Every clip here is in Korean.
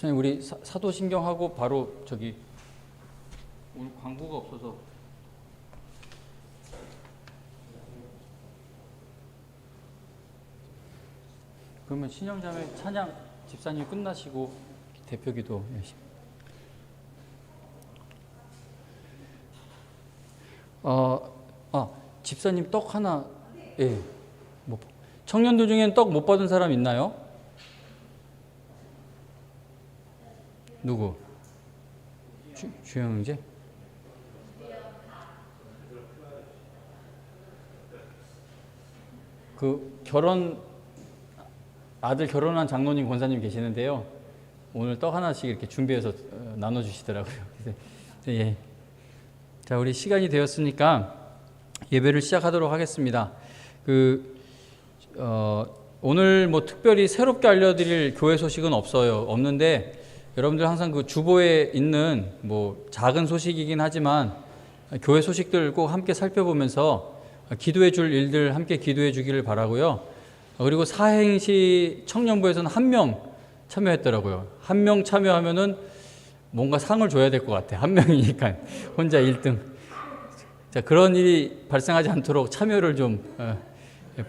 선생님 우리 사도신경하고 바로 저기 오늘 광고가 없어서 그러면 신영자매 찬양 집사님 끝나시고 대표기도 열심히. 집사님 떡 하나. 예. 뭐 청년들 중엔 떡 못 받은 사람 있나요? 누구? 주영재? 그 아들 결혼한 장로님 권사님 계시는데요. 오늘 떡 하나씩 이렇게 준비해서 나눠주시더라고요. 예. 자, 우리 시간이 되었으니까 예배를 시작하도록 하겠습니다. 오늘 뭐 특별히 새롭게 알려드릴 교회 소식은 없는데 여러분들 항상 그 주보에 있는 뭐 작은 소식이긴 하지만 교회 소식들 꼭 함께 살펴보면서 기도해 줄 일들 함께 기도해 주기를 바라고요. 그리고 사행시 청년부에서는 1명 참여했더라고요. 1명 참여하면은 뭔가 상을 줘야 될 것 같아. 1명이니까 혼자 1등. 자, 그런 일이 발생하지 않도록 참여를 좀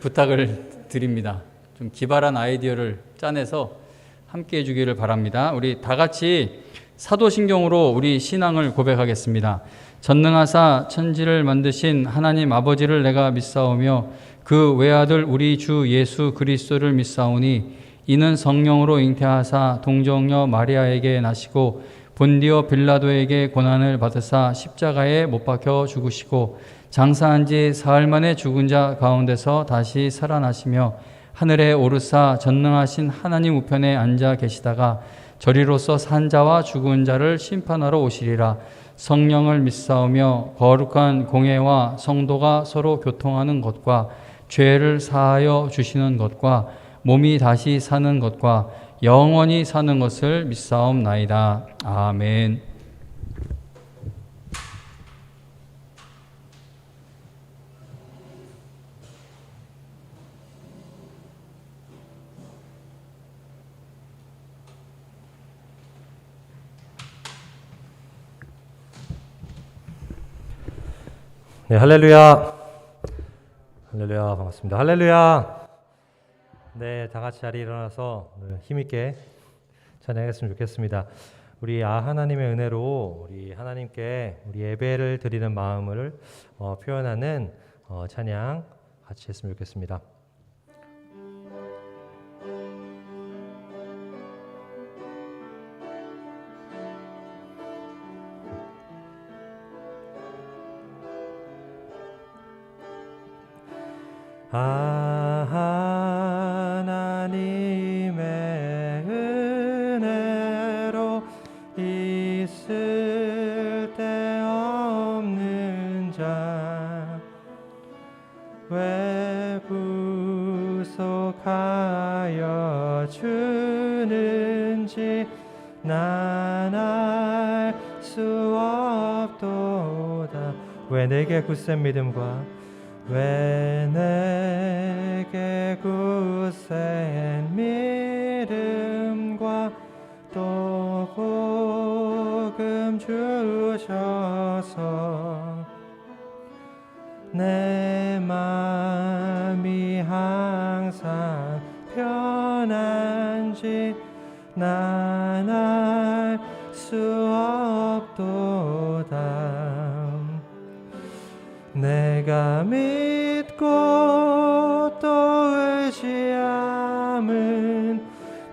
부탁을 드립니다. 좀 기발한 아이디어를 짜내서 함께 해주기를 바랍니다. 우리 다 같이 사도신경으로 우리 신앙을 고백하겠습니다. 전능하사 천지를 만드신 하나님 아버지를 내가 믿사오며 그 외아들 우리 주 예수 그리스도를 믿사오니 이는 성령으로 잉태하사 동정녀 마리아에게 나시고 본디오 빌라도에게 고난을 받으사 십자가에 못 박혀 죽으시고 장사한 지 사흘 만에 죽은 자 가운데서 다시 살아나시며 하늘에 오르사 전능하신 하나님 우편에 앉아 계시다가 저리로서 산 자와 죽은 자를 심판하러 오시리라. 성령을 믿사오며 거룩한 공회와 성도가 서로 교통하는 것과 죄를 사하여 주시는 것과 몸이 다시 사는 것과 영원히 사는 것을 믿사옵나이다. 아멘. 네, 할렐루야. 할렐루야, 반갑습니다. 할렐루야. 네, 다 같이 자리에 일어나서 힘있게 찬양했으면 좋겠습니다. 우리 하나님의 은혜로 우리 하나님께 우리 예배를 드리는 마음을 표현하는 찬양 같이 했으면 좋겠습니다. 하나님의 은혜로 있을 데 없는 자 왜 구속하여 주는지 난 알 수 없도다. 왜 내게 굳센 믿음과 왜 내게 굳센 믿음과 또 복음 주셔서 내 맘이 항상 편한지 난 알 수 없도다. 내가 믿고 또 의지함은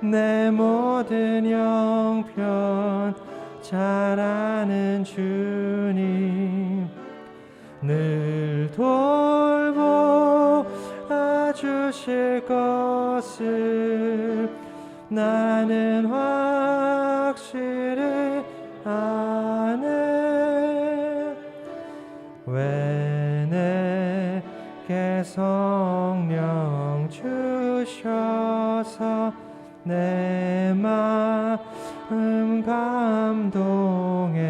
내 모든 형편 잘 아는 주님 늘 돌보아 주실 것을 나는 확실히 아네. 왜 내게 성령 주셔서 내 마음 감동해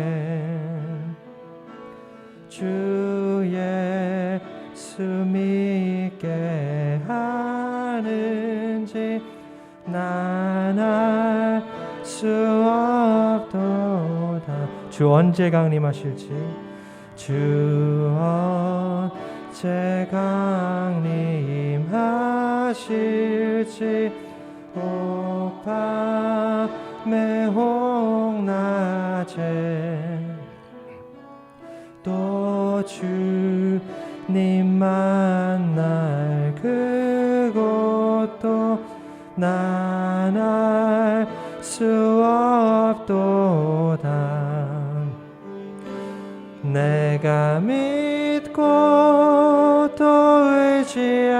주 예수 믿게 하는지 난 알 수 수 없도다. 주 언제 강림하실지, 주 언제 강림하실지, 오밤에 홍낮에 또 주님 만날 그곳도 난 알 수 없도다. 내가 믿고 또 의지함은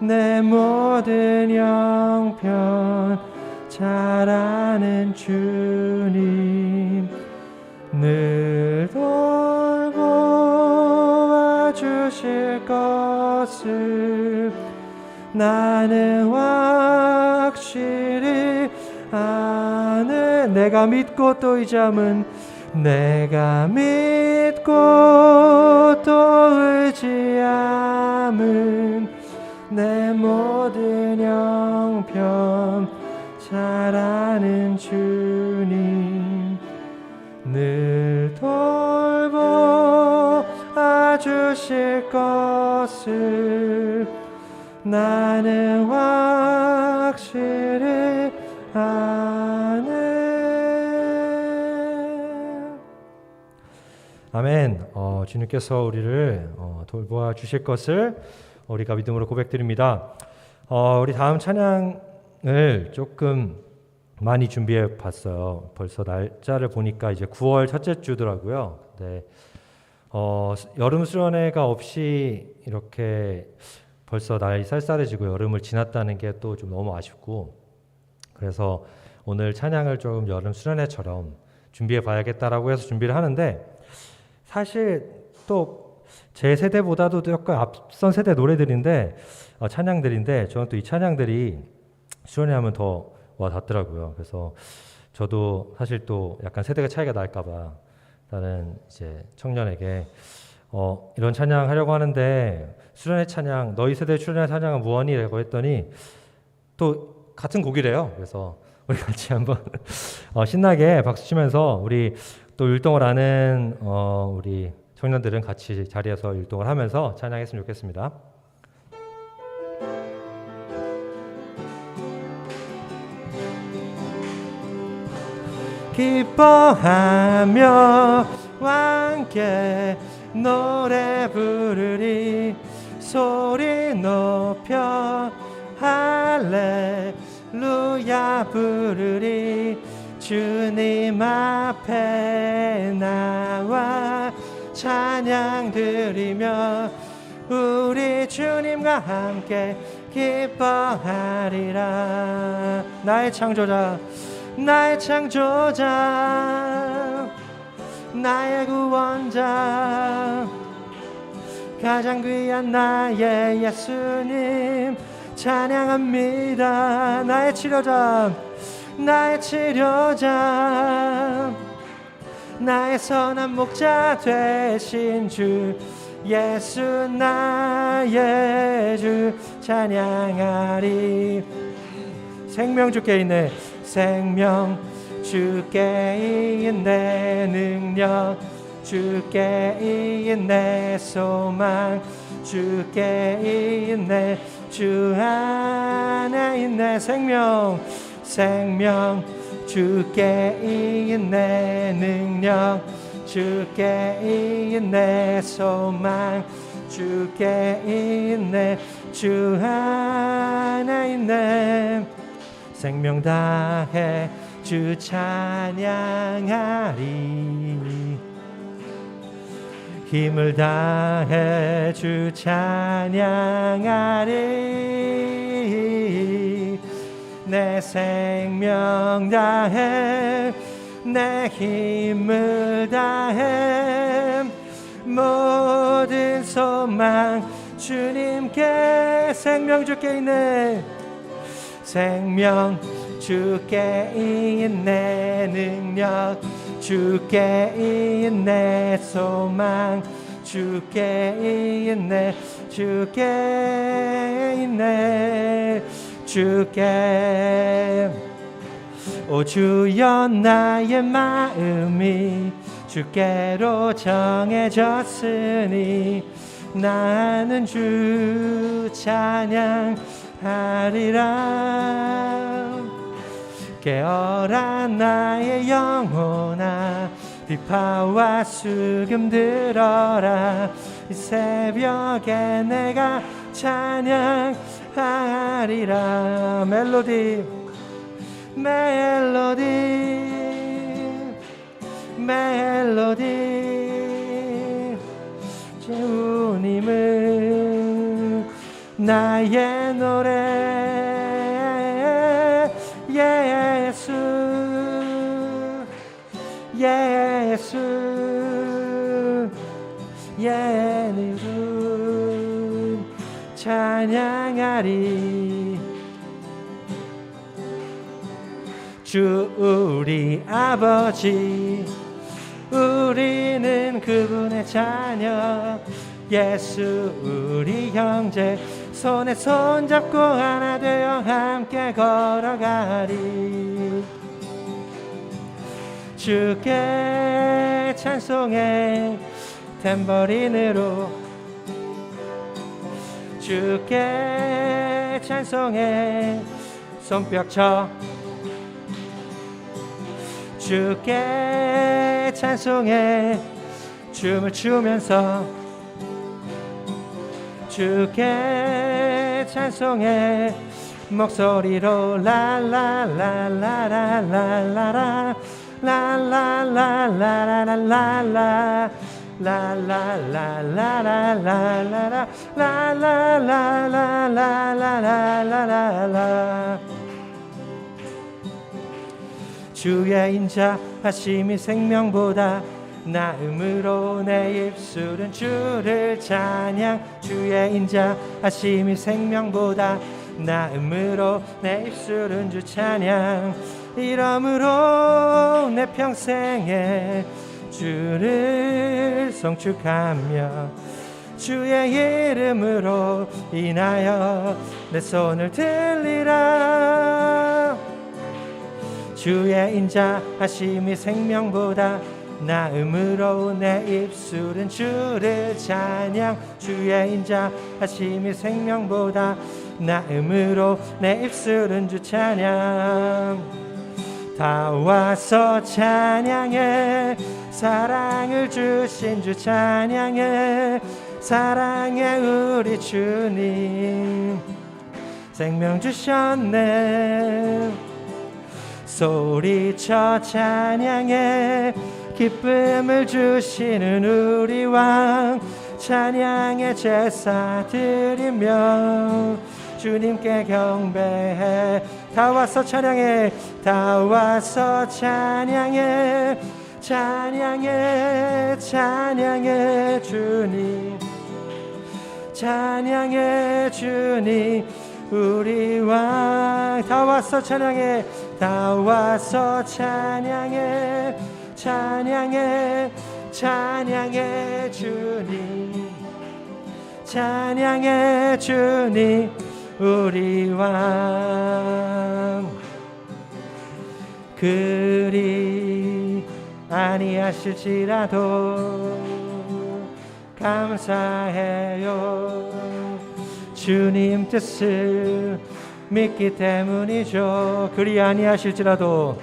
내 모든 형편 잘 아는 주님, 늘 돌보아 주실 것을 나는 확실히 아네. 내가 믿고 또 의지함은, 내가 믿고 또 의지함은 내 모든 형편 잘 아는 주님, 늘 돌보아 주실 것을 나는 확실히 아네. 아멘. 주님께서 우리를 돌보아 주실 것을 우리가 믿음으로 고백드립니다. 우리 다음 찬양을 조금 많이 준비해 봤어요. 벌써 날짜를 보니까 이제 9월 첫째 주더라고요. 네. 여름 수련회가 없이 이렇게 벌써 날이 쌀쌀해지고 여름을 지났다는 게 또 좀 너무 아쉽고, 그래서 오늘 찬양을 좀 여름 수련회처럼 준비해 봐야겠다라고 해서 준비를 하는데, 사실 또 제 세대보다도 조금 앞선 세대 노래들인데, 찬양들인데, 저는 또 이 찬양들이 수련회 하면 더 와닿더라고요. 그래서 저도 사실 또 약간 세대가 차이가 날까봐 다른 이제 청년에게 이런 찬양 하려고 하는데, 수련회 찬양, 너희 세대 수련회 찬양은 무언이라고 했더니 또 같은 곡이래요. 그래서 우리 같이 한번 신나게 박수 치면서, 우리 또 율동을 하는 우리 청년들은 같이 자리에서 율동을 하면서 찬양했으면 좋겠습니다. 기뻐하며 함께 노래 부르리, 소리 높여 할렐루야 부르리, 주님 앞에 나와 찬양 드리며 우리 주님과 함께 기뻐하리라. 나의 창조자, 나의 창조자, 나의 구원자, 가장 귀한 나의 예수님 찬양합니다. 나의 치료자, 나의 치료자, 나의 선한 목자 되신 주 예수 나의 주 찬양하리. 생명 주께 있네, 생명 주께 있네, 능력 주께 있네, 소망 주께 있네, 주 안에 있네. 생명 주께 있네, 능력 주께 있네, 소망 주께 있네, 주 안에 있네. 생명 다해 주 찬양하리, 힘을 다해 주 찬양하리. 내 생명 다해 내 힘을 다해 모든 소망 주님께. 생명 주께 있네, 생명 주께 있네, 능력 주께 있네, 소망 주께 있네, 주께 있네, 주께 오 주여 나의 마음이 주께로 정해졌으니 나는 주 찬양하리라. 깨어라 나의 영혼아 비파와 수금 들어라. 이 새벽에 내가 찬양하리라. 멜로디 멜로디 멜로디 주님은 나의 노래. 예수 예수 예수 찬양하리. 주 우리 아버지 우리는 그분의 자녀. 예수 우리 형제 손에 손잡고 하나 되어 함께 걸어가리. 주께 찬송해 탬버린으로. 주께 찬송해 손뼉쳐. 주께 찬송해 춤을 추면서. 주께 찬송해 목소리로 라라라라라라라 라라라라라라라 라라라라라라라 라라라라라라라라. 주의 인자 하심이 생명보다 나음으로 내 입술은 주를 찬양. 주의 인자 하심이 생명보다 나음으로 내 입술은 주 찬양. 이러므로 내 평생에 주를 송축하며 주의 이름으로 인하여 내 손을 들리라. 주의 인자 하심이 생명보다 나음으로 내 입술은 주를 찬양. 주의 인자 하심이 생명보다 나음으로 내 입술은 주 찬양. 다 와서 찬양해 사랑을 주신 주 찬양해. 사랑해 우리 주님 생명 주셨네. 소리쳐 찬양해 기쁨을 주시는 우리 왕. 찬양의 제사 드리며 주님께 경배해. 다 와서 찬양해 다 와서 찬양해 찬양해 찬양해 주님 찬양해 주님 우리 왕. 다 와서 찬양해 다 와서 찬양해 찬양해 찬양해 주님 찬양해 주님 우리 왕. 그리 아니하실지라도 감사해요. 주님 뜻을 믿기 때문이죠. 그리 아니하실지라도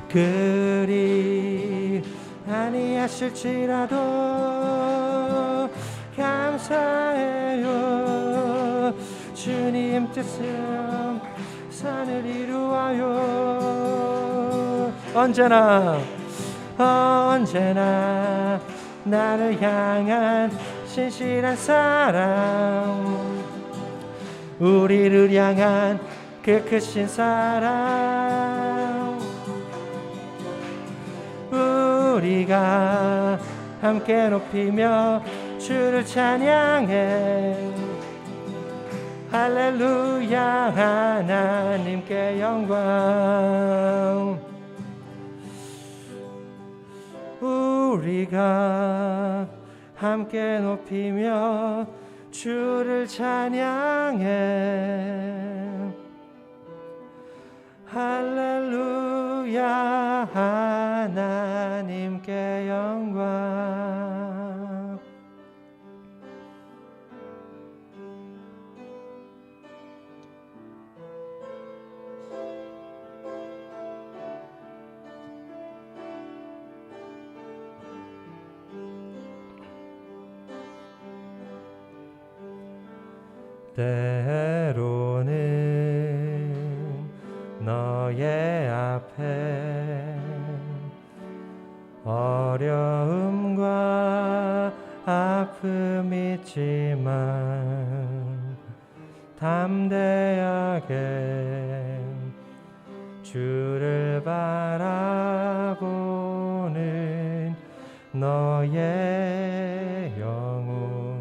그리 아니하실지라도 감사해요. 주님 뜻은 산을 이루어요. 언제나 나를 향한 신실한 사랑. 우리를 향한 그 크신 사랑. 우리가 함께 높이며 주를 찬양해. 할렐루야 하나님께 영광. 우리가 함께 높이며 주를 찬양해. 할렐루야 하나님께 영광. 때로는 너의 앞에 어려움과 아픔 있지만 담대하게 주를 바라보는 너의 영혼,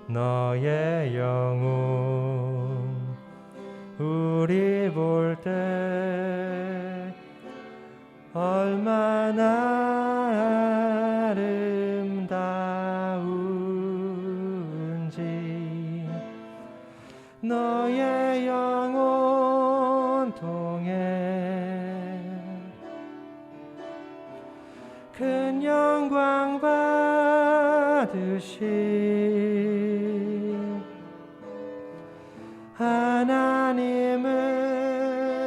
너의 영혼 우리 볼 때 얼마나 아름다운지 너의 영혼 통해 큰 영광 받으시 하나님을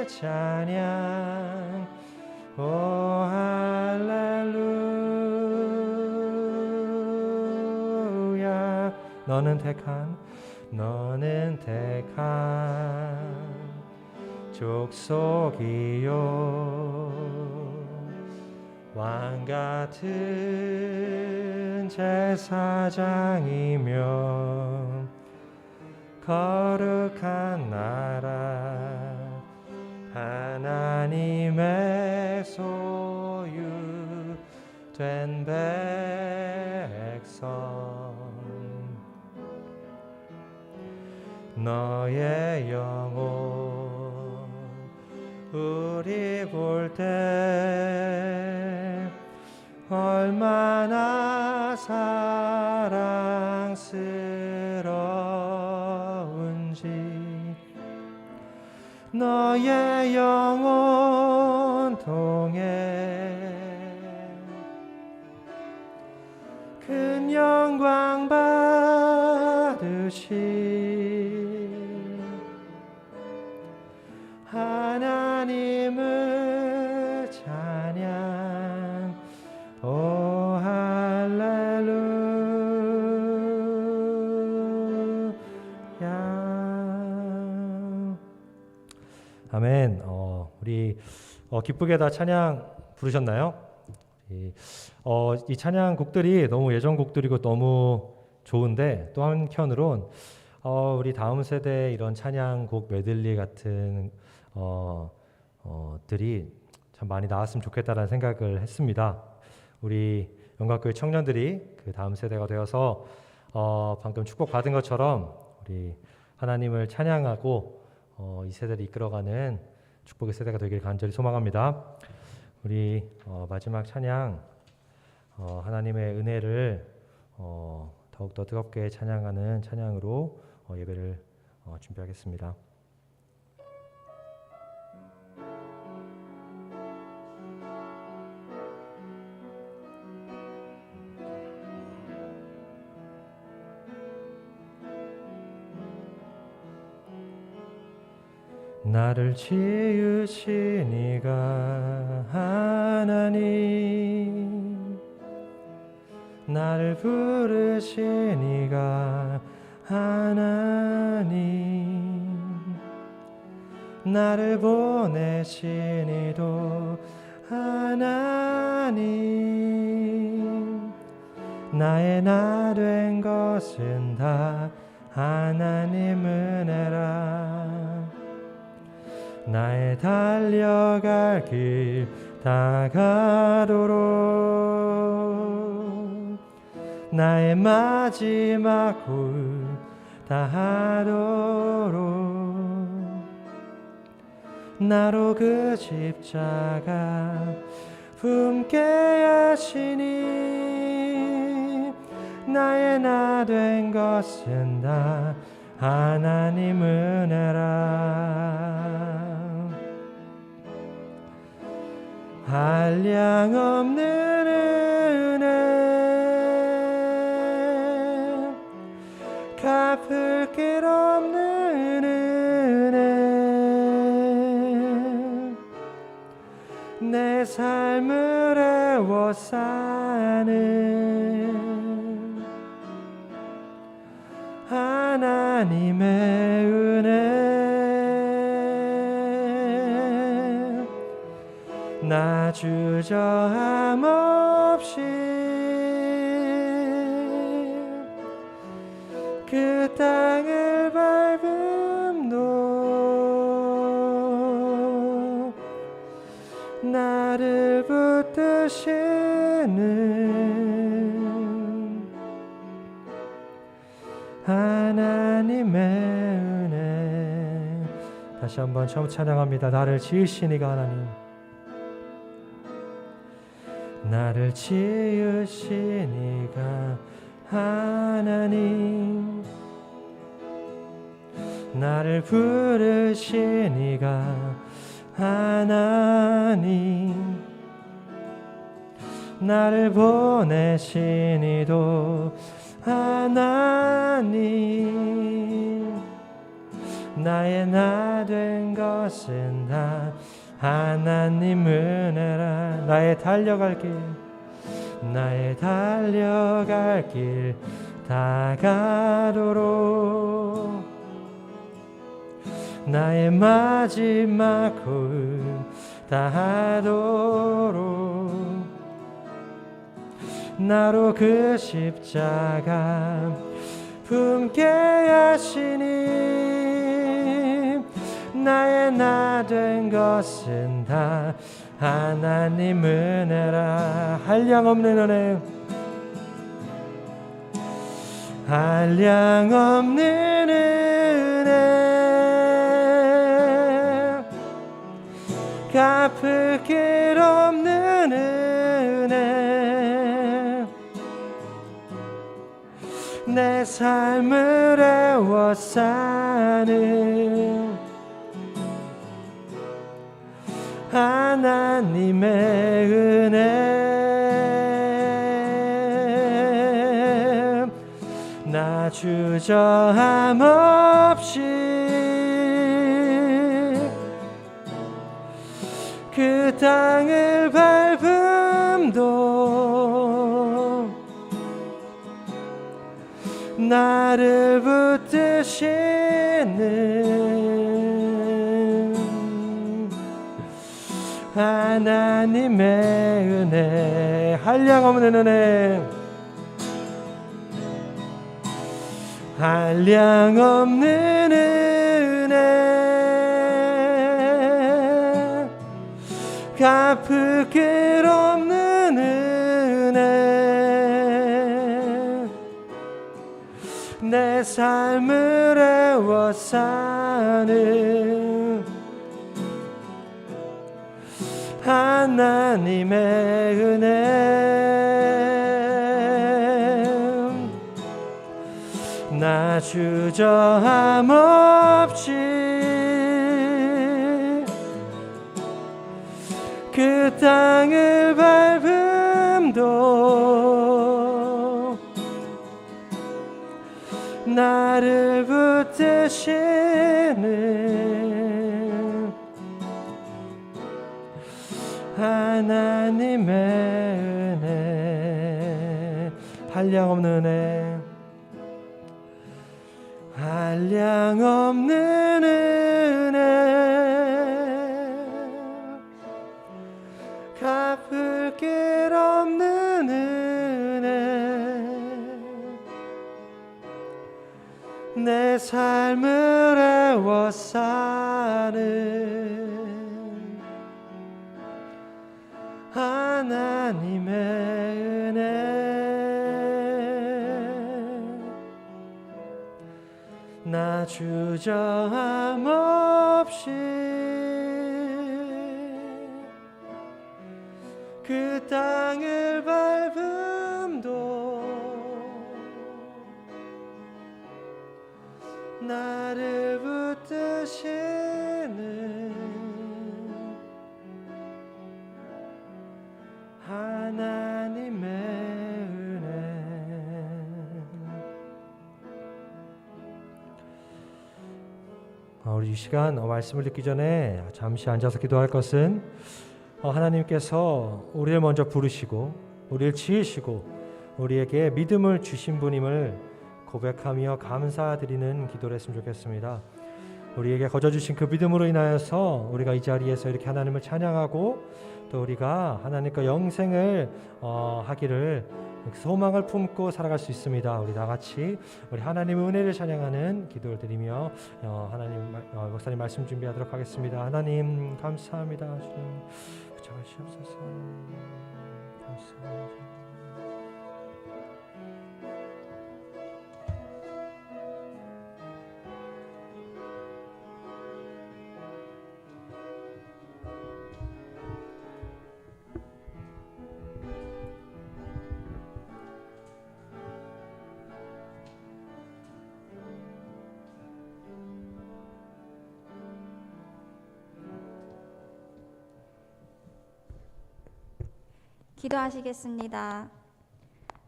찬양. 오 할렐루야. 너는 택한 족속이요 왕같은 제사장이며 거룩한 나라 하나님의 소유된 백성. 너의 영혼 우리 볼 때 얼마나 사랑스러운지 너의 영혼 통해 큰 영광 받으시 하나님을 찬양. 오 할렐루야. 아멘. 우리 기쁘게 다 찬양 부르셨나요? 이 찬양 곡들이 너무 예전 곡들이고 너무 좋은데 또 한편으론 우리 다음 세대 이런 찬양곡 메들리 같은 들이 참 많이 나왔으면 좋겠다라는 생각을 했습니다. 우리 영광교회 청년들이 그 다음 세대가 되어서 방금 축복 받은 것처럼 우리 하나님을 찬양하고 이 세대를 이끌어가는 축복의 세대가 되길 간절히 소망합니다. 우리 마지막 찬양 하나님의 은혜를 더욱더 뜨겁게 찬양하는 찬양으로 예배를 준비하겠습니다. 나를 지으신 이가 하나님, 나를 부르신 이가 하나님, 나를 보내신 이도 하나님, 나의 나 된 것은 다 하나님 은혜라. 나의 달려갈 길 다가도록, 나의 마지막 홀 다하도록, 나로 그 십자가 품게 하시니, 나의 나 된 것은 다 하나님 은혜라. 한량없는 은혜, 갚을 길 없는 은혜, 내 삶을 애워싸는 하나님의 은혜. 나 주저함 없이 그 땅을 밟음도 나를 붙드시는 하나님의 은혜. 다시 한번 처음 찬양합니다. 나를 지으시니가 하나님, 나를 지으시니가 하나님, 나를 부르시니가 하나님, 나를 보내시니도 하나님, 나의 나 된 것은 다 하나님 은혜라. 나의 달려갈 길, 나의 달려갈 길 다가도록, 나의 마지막 호흡 다하도록, 나로 그 십자가 품게 하시니 나의 나 된 것은 다 하나님 은혜라. 한량없는 은혜, 한량없는 은혜, 갚을 길 없는 은혜, 내 삶을 애워싸는 하나님의 은혜. 나 주저함 없이 그 땅을 밟음도 나를 붙드시는 하나님의 은혜. 한량없는 은혜, 한량없는 은혜, 갚을 길 없는 은혜, 내 삶을 애워싸는 하나님의 은혜. 나 주저함 없이 그 땅을 밟음도 나를 붙드시는 하나님의 은혜. 한량없는 은혜, 한량없는 은혜, 갚을 길 없는 은혜, 내 삶을 애워싸는 하나님의 은혜. 나 주저함 없이 그 땅을 밟음도 나를 붙드시는 하나님의 은혜. 우리 이 시간 말씀을 듣기 전에 잠시 앉아서 기도할 것은 하나님께서 우리를 먼저 부르시고 우리를 지으시고 우리에게 믿음을 주신 분임을 고백하며 감사드리는 기도를 했으면 좋겠습니다. 우리에게 거저주신 그 믿음으로 인하여서 우리가 이 자리에서 이렇게 하나님을 찬양하고 또 우리가 하나님과 영생을 하기를 소망을 품고 살아갈 수 있습니다. 우리 다 같이 우리 하나님의 은혜를 찬양하는 기도를 드리며 하나님 목사님 말씀 준비하도록 하겠습니다. 하나님 감사합니다. 주님 붙잡으시옵소서. 감사합니다. 기도하시겠습니다.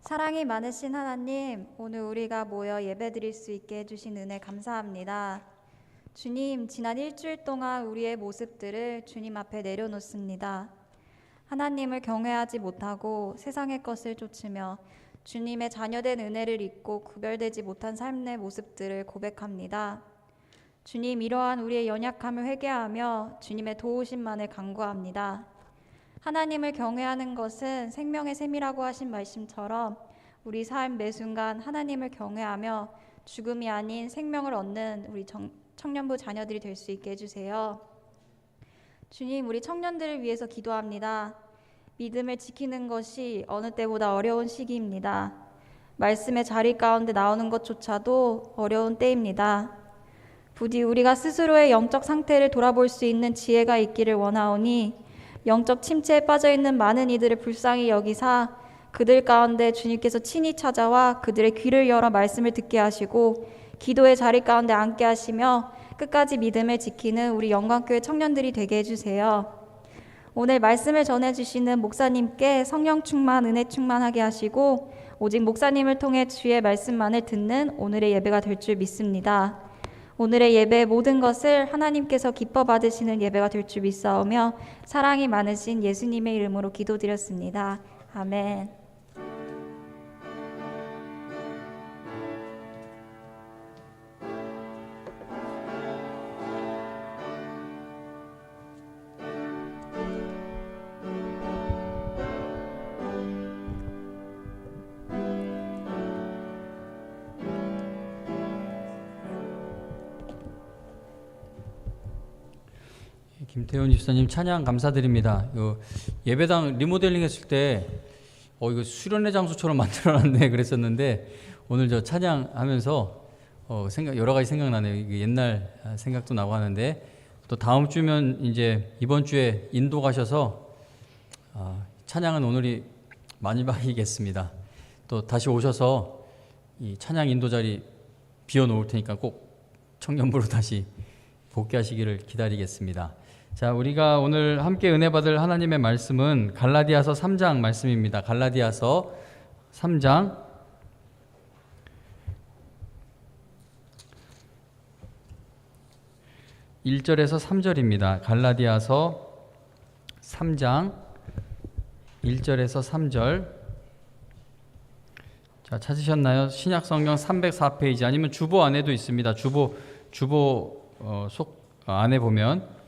사랑이 많으신 하나님, 오늘 우리가 모여 예배드릴 수 있게 해주신 은혜 감사합니다. 주님, 지난 일주일 동안 우리의 모습들을 주님 앞에 내려놓습니다. 하나님을 경외하지 못하고 세상의 것을 쫓으며 주님의 자녀된 은혜를 잊고 구별되지 못한 삶의 모습들을 고백합니다. 주님, 이러한 우리의 연약함을 회개하며 주님의 도우심만을 간구합니다. 하나님을 경외하는 것은 생명의 샘이라고 하신 말씀처럼 우리 삶 매 순간 하나님을 경외하며 죽음이 아닌 생명을 얻는 우리 청년부 자녀들이 될 수 있게 해주세요. 주님, 우리 청년들을 위해서 기도합니다. 믿음을 지키는 것이 어느 때보다 어려운 시기입니다. 말씀의 자리 가운데 나오는 것조차도 어려운 때입니다. 부디 우리가 스스로의 영적 상태를 돌아볼 수 있는 지혜가 있기를 원하오니 영적 침체에 빠져있는 많은 이들을 불쌍히 여기사 그들 가운데 주님께서 친히 찾아와 그들의 귀를 열어 말씀을 듣게 하시고 기도의 자리 가운데 앉게 하시며 끝까지 믿음을 지키는 우리 영광교회 청년들이 되게 해주세요. 오늘 말씀을 전해주시는 목사님께 성령 충만, 은혜 충만하게 하시고 오직 목사님을 통해 주의 말씀만을 듣는 오늘의 예배가 될 줄 믿습니다. 오늘의 예배의 모든 것을 하나님께서 기뻐 받으시는 예배가 될 줄 믿사오며 사랑이 많으신 예수님의 이름으로 기도드렸습니다. 아멘. 김태훈 집사님 찬양 감사드립니다. 예배당 리모델링 했을 때 이거 수련회 장소처럼 만들어놨네 그랬었는데 오늘 저 찬양하면서 여러 가지 생각나네요. 이게 옛날 생각도 나고 하는데 또 다음 주면 이제 이번 주에 인도 가셔서 찬양은 오늘이 마지막이겠습니다. 또 다시 오셔서 이 찬양 인도 자리 비워놓을 테니까 꼭 청년부로 다시 복귀하시기를 기다리겠습니다. 자, 우리가 오늘 함께 은혜 받을 하나님의 말씀은 갈라디아서 3장 말씀입니다. 갈라디아서 3장 1절에서 3절입니다. 갈라디아서 3장 1절에서 3절. 자, 찾으셨나요? 신약성경 304페이지 아니면 주보 안에도 있습니다. 주보 안에 보면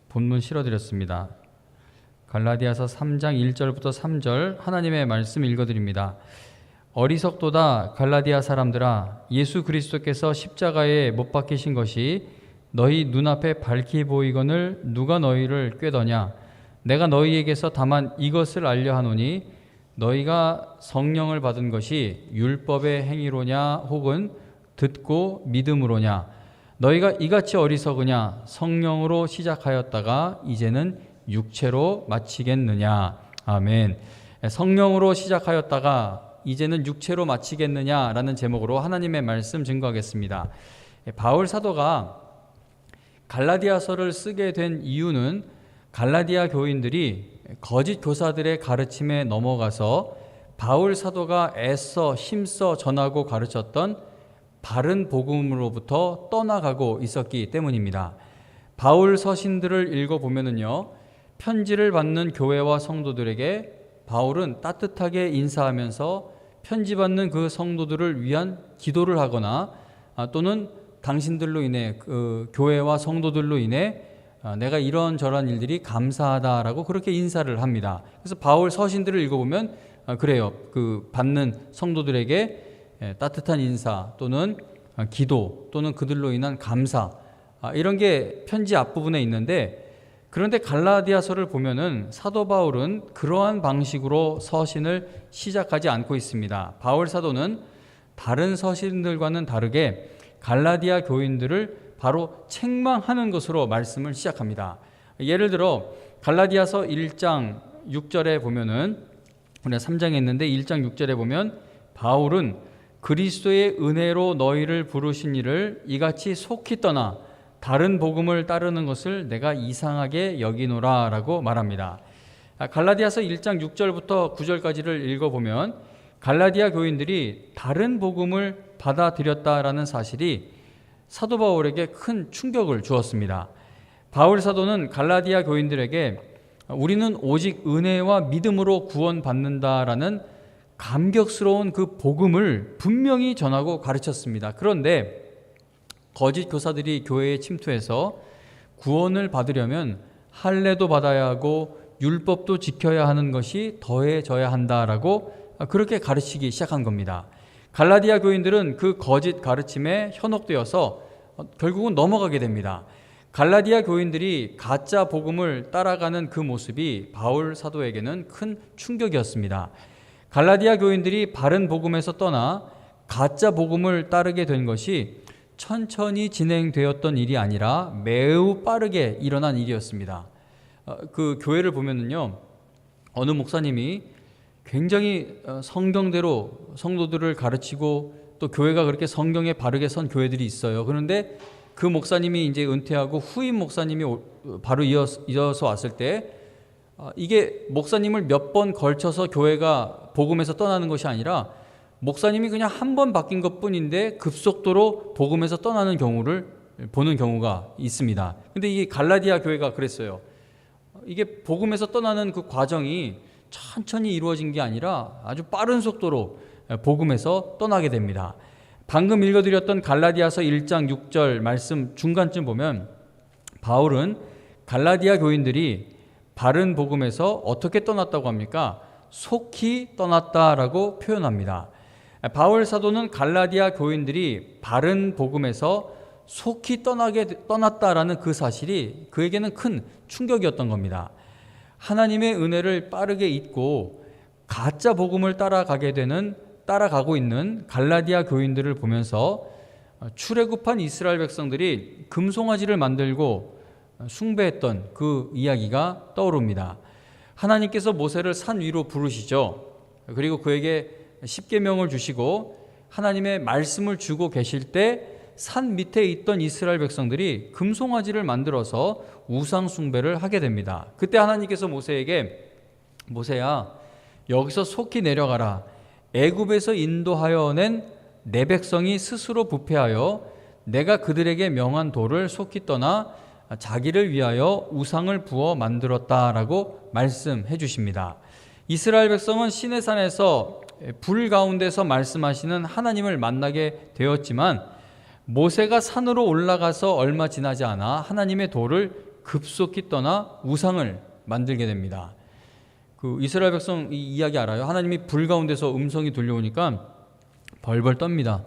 본문 실어드렸습니다. 갈라디아서 3장 1절부터 3절 하나님의 말씀 읽어드립니다. 어리석도다 갈라디아 사람들아, 예수 그리스도께서 십자가에 못 박히신 것이 너희 눈앞에 밝히 보이거늘 누가 너희를 꾀더냐? 내가 너희에게서 다만 이것을 알려 하노니 너희가 성령을 받은 것이 율법의 행위로냐 혹은 듣고 믿음으로냐? 너희가 이같이 어리석으냐? 성령으로 시작하였다가 이제는 육체로 마치겠느냐? 아멘. 성령으로 시작하였다가 이제는 육체로 마치겠느냐라는 제목으로 하나님의 말씀 증거하겠습니다. 바울 사도가 갈라디아서를 쓰게 된 이유는 갈라디아 교인들이 거짓 교사들의 가르침에 넘어가서 바울 사도가 애써 힘써 전하고 가르쳤던 바른 복음으로부터 떠나가고 있었기 때문입니다. 바울 서신들을 읽어보면요, 편지를 받는 교회와 성도들에게 바울은 따뜻하게 인사하면서 편지 받는 그 성도들을 위한 기도를 하거나 또는 당신들로 인해 그 교회와 성도들로 인해 내가 이런저런 일들이 감사하다라고 그렇게 인사를 합니다. 그래서 바울 서신들을 읽어보면 그래요. 그 받는 성도들에게 따뜻한 인사 또는 기도 또는 그들로 인한 감사, 이런 게 편지 앞부분에 있는데, 그런데 갈라디아서를 보면은 사도 바울은 그러한 방식으로 서신을 시작하지 않고 있습니다. 바울 사도는 다른 서신들과는 다르게 갈라디아 교인들을 바로 책망하는 것으로 말씀을 시작합니다. 예를 들어 갈라디아서 1장 6절에 보면은, 우리가 3장에 있는데 1장 6절에 보면 바울은 그리스도의 은혜로 너희를 부르신 이를 이같이 속히 떠나 다른 복음을 따르는 것을 내가 이상하게 여기노라 라고 말합니다. 갈라디아서 1장 6절부터 9절까지를 읽어보면 갈라디아 교인들이 다른 복음을 받아들였다라는 사실이 사도 바울에게 큰 충격을 주었습니다. 바울 사도는 갈라디아 교인들에게 우리는 오직 은혜와 믿음으로 구원받는다라는 감격스러운 그 복음을 분명히 전하고 가르쳤습니다. 그런데 거짓 교사들이 교회에 침투해서 구원을 받으려면 할례도 받아야 하고 율법도 지켜야 하는 것이 더해져야 한다라고 그렇게 가르치기 시작한 겁니다. 갈라디아 교인들은 그 거짓 가르침에 현혹되어서 결국은 넘어가게 됩니다. 갈라디아 교인들이 가짜 복음을 따라가는 그 모습이 바울 사도에게는 큰 충격이었습니다. 갈라디아 교인들이 바른 복음에서 떠나 가짜 복음을 따르게 된 것이 천천히 진행되었던 일이 아니라 매우 빠르게 일어난 일이었습니다. 그 교회를 보면은요, 어느 목사님이 굉장히 성경대로 성도들을 가르치고 또 교회가 그렇게 성경에 바르게 선 교회들이 있어요. 그런데 그 목사님이 이제 은퇴하고 후임 목사님이 바로 이어서 왔을 때 이게 목사님을 몇 번 걸쳐서 교회가 복음에서 떠나는 것이 아니라 목사님이 그냥 한 번 바뀐 것뿐인데 급속도로 복음에서 떠나는 경우를 보는 경우가 있습니다. 근데 이 갈라디아 교회가 그랬어요. 이게 복음에서 떠나는 그 과정이 천천히 이루어진 게 아니라 아주 빠른 속도로 복음에서 떠나게 됩니다. 방금 읽어드렸던 갈라디아서 1장 6절 말씀 중간쯤 보면 바울은 갈라디아 교인들이 바른 복음에서 어떻게 떠났다고 합니까? 속히 떠났다라고 표현합니다. 바울 사도는 갈라디아 교인들이 바른 복음에서 속히 떠났다라는 그 사실이 그에게는 큰 충격이었던 겁니다. 하나님의 은혜를 빠르게 잊고 가짜 복음을 따라가고 있는 갈라디아 교인들을 보면서 출애굽한 이스라엘 백성들이 금송아지를 만들고 숭배했던 그 이야기가 떠오릅니다. 하나님께서 모세를 산 위로 부르시죠. 그리고 그에게 십계명을 주시고 하나님의 말씀을 주고 계실 때 산 밑에 있던 이스라엘 백성들이 금송아지를 만들어서 우상 숭배를 하게 됩니다. 그때 하나님께서 모세에게 모세야, 여기서 속히 내려가라. 애굽에서 인도하여 낸 내 백성이 스스로 부패하여 내가 그들에게 명한 도를 속히 떠나 자기를 위하여 우상을 부어 만들었다라고 말씀해 주십니다. 이스라엘 백성은 시내산에서 불 가운데서 말씀하시는 하나님을 만나게 되었지만 모세가 산으로 올라가서 얼마 지나지 않아 하나님의 도를 급속히 떠나 우상을 만들게 됩니다. 그 이스라엘 백성 이 이야기 알아요? 하나님이 불 가운데서 음성이 들려오니까 벌벌 떱니다.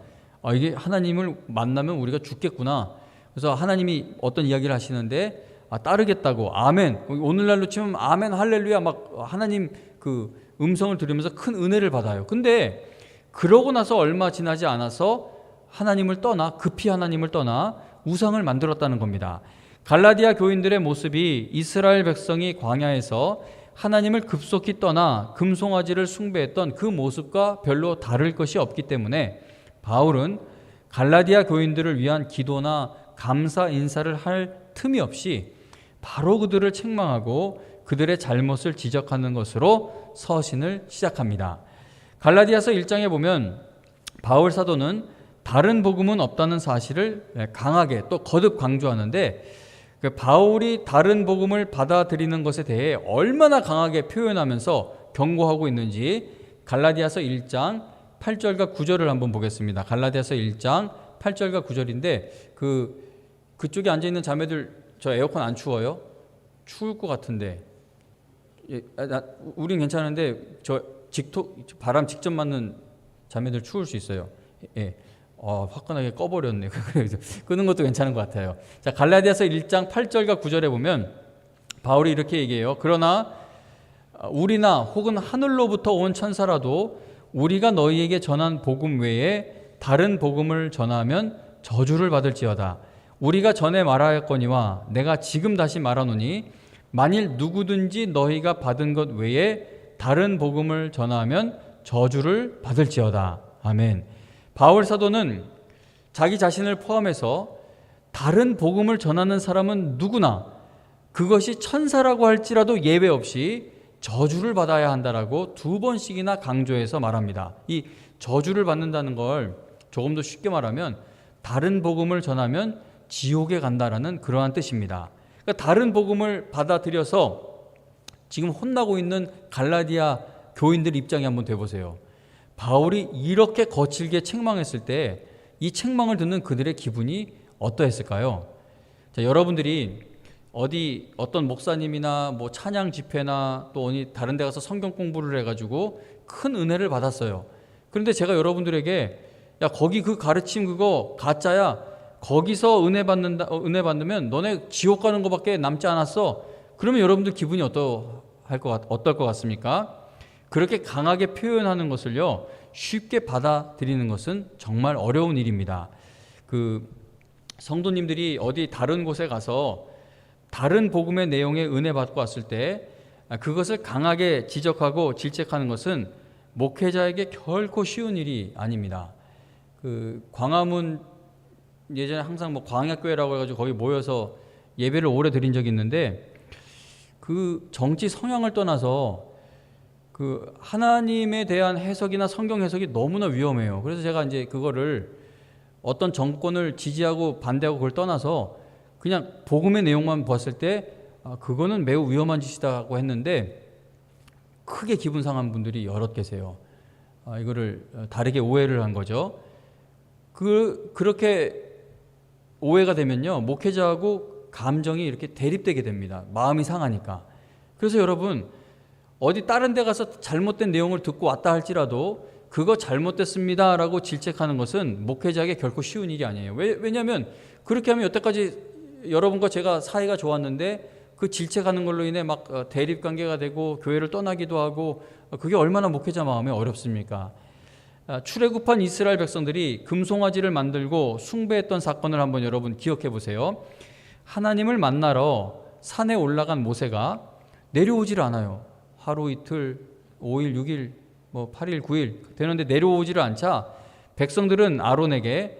이게 하나님을 만나면 우리가 죽겠구나. 그래서 하나님이 어떤 이야기를 하시는데 따르겠다고 아멘. 오늘날로 치면 아멘 할렐루야 막 하나님 그 음성을 들으면서 큰 은혜를 받아요. 근데 그러고 나서 얼마 지나지 않아서 급히 하나님을 떠나 우상을 만들었다는 겁니다. 갈라디아 교인들의 모습이 이스라엘 백성이 광야에서 하나님을 급속히 떠나 금송아지를 숭배했던 그 모습과 별로 다를 것이 없기 때문에 바울은 갈라디아 교인들을 위한 기도나 감사 인사를 할 틈이 없이 바로 그들을 책망하고 그들의 잘못을 지적하는 것으로 서신을 시작합니다. 갈라디아서 1장에 보면 바울 사도는 다른 복음은 없다는 사실을 강하게 또 거듭 강조하는데, 그 바울이 다른 복음을 받아들이는 것에 대해 얼마나 강하게 표현하면서 경고하고 있는지 갈라디아서 1장 8절과 9절을 한번 보겠습니다. 갈라디아서 1장 8절과 9절인데 그쪽에 앉아 있는 자매들 저 에어컨 안 추워요? 추울 것 같은데. 우린 괜찮은데 저 바람 직접 맞는 자매들 추울 수 있어요. 예. 화끈하게 꺼버렸네. 끄는 것도 괜찮은 것 같아요. 자, 갈라디아서 1장 8절과 9절에 보면 바울이 이렇게 얘기해요. 그러나 우리나 혹은 하늘로부터 온 천사라도 우리가 너희에게 전한 복음 외에 다른 복음을 전하면 저주를 받을지어다. 우리가 전에 말하였거니와 내가 지금 다시 말하노니 만일 누구든지 너희가 받은 것 외에 다른 복음을 전하면 저주를 받을지어다. 아멘. 바울 사도는 자기 자신을 포함해서 다른 복음을 전하는 사람은 누구나 그것이 천사라고 할지라도 예외 없이 저주를 받아야 한다라고 2번씩이나 강조해서 말합니다. 이 저주를 받는다는 걸 조금 더 쉽게 말하면 다른 복음을 전하면 지옥에 간다라는 그러한 뜻입니다. 그러니까 다른 복음을 받아들여서 지금 혼나고 있는 갈라디아 교인들 입장에 한번 돼보세요. 바울이 이렇게 거칠게 책망했을 때 이 책망을 듣는 그들의 기분이 어떠했을까요? 자, 여러분들이 어떤 목사님이나 뭐 찬양 집회나 또 어디 다른 데 가서 성경 공부를 해가지고 큰 은혜를 받았어요. 그런데 제가 여러분들에게 야, 거기 그 가르침 그거 가짜야. 거기서 은혜 받으면 너네 지옥 가는 것밖에 남지 않았어. 그러면 여러분들 기분이 어떨 것 같습니까? 그렇게 강하게 표현하는 것을요, 쉽게 받아들이는 것은 정말 어려운 일입니다. 성도님들이 어디 다른 곳에 가서 다른 복음의 내용에 은혜 받고 왔을 때 그것을 강하게 지적하고 질책하는 것은 목회자에게 결코 쉬운 일이 아닙니다. 광화문 예전에 항상 뭐 광야교회라고 해가지고 거기 모여서 예배를 오래 드린 적이 있는데 그 정치 성향을 떠나서 하나님에 대한 해석이나 성경 해석이 너무나 위험해요. 그래서 제가 이제 그거를 어떤 정권을 지지하고 반대하고 그걸 떠나서 그냥 복음의 내용만 봤을 때 그거는 매우 위험한 짓이다고 했는데 크게 기분 상한 분들이 여럿 계세요. 이거를 다르게 오해를 한 거죠. 그렇게 오해가 되면요, 목회자하고 감정이 이렇게 대립되게 됩니다. 마음이 상하니까. 그래서 여러분, 어디 다른 데 가서 잘못된 내용을 듣고 왔다 할지라도 그거 잘못됐습니다 라고 질책하는 것은 목회자에게 결코 쉬운 일이 아니에요. 왜냐하면 그렇게 하면 여태까지 여러분과 제가 사이가 좋았는데 그 질책하는 걸로 인해 막 대립관계가 되고 교회를 떠나기도 하고, 그게 얼마나 목회자 마음에 어렵습니까? 출애굽한 이스라엘 백성들이 금송아지를 만들고 숭배했던 사건을 한번 여러분 기억해 보세요. 하나님을 만나러 산에 올라간 모세가 내려오질 않아요. 하루 이틀 5일 6일 8일 9일 되는데 내려오지를 않자 백성들은 아론에게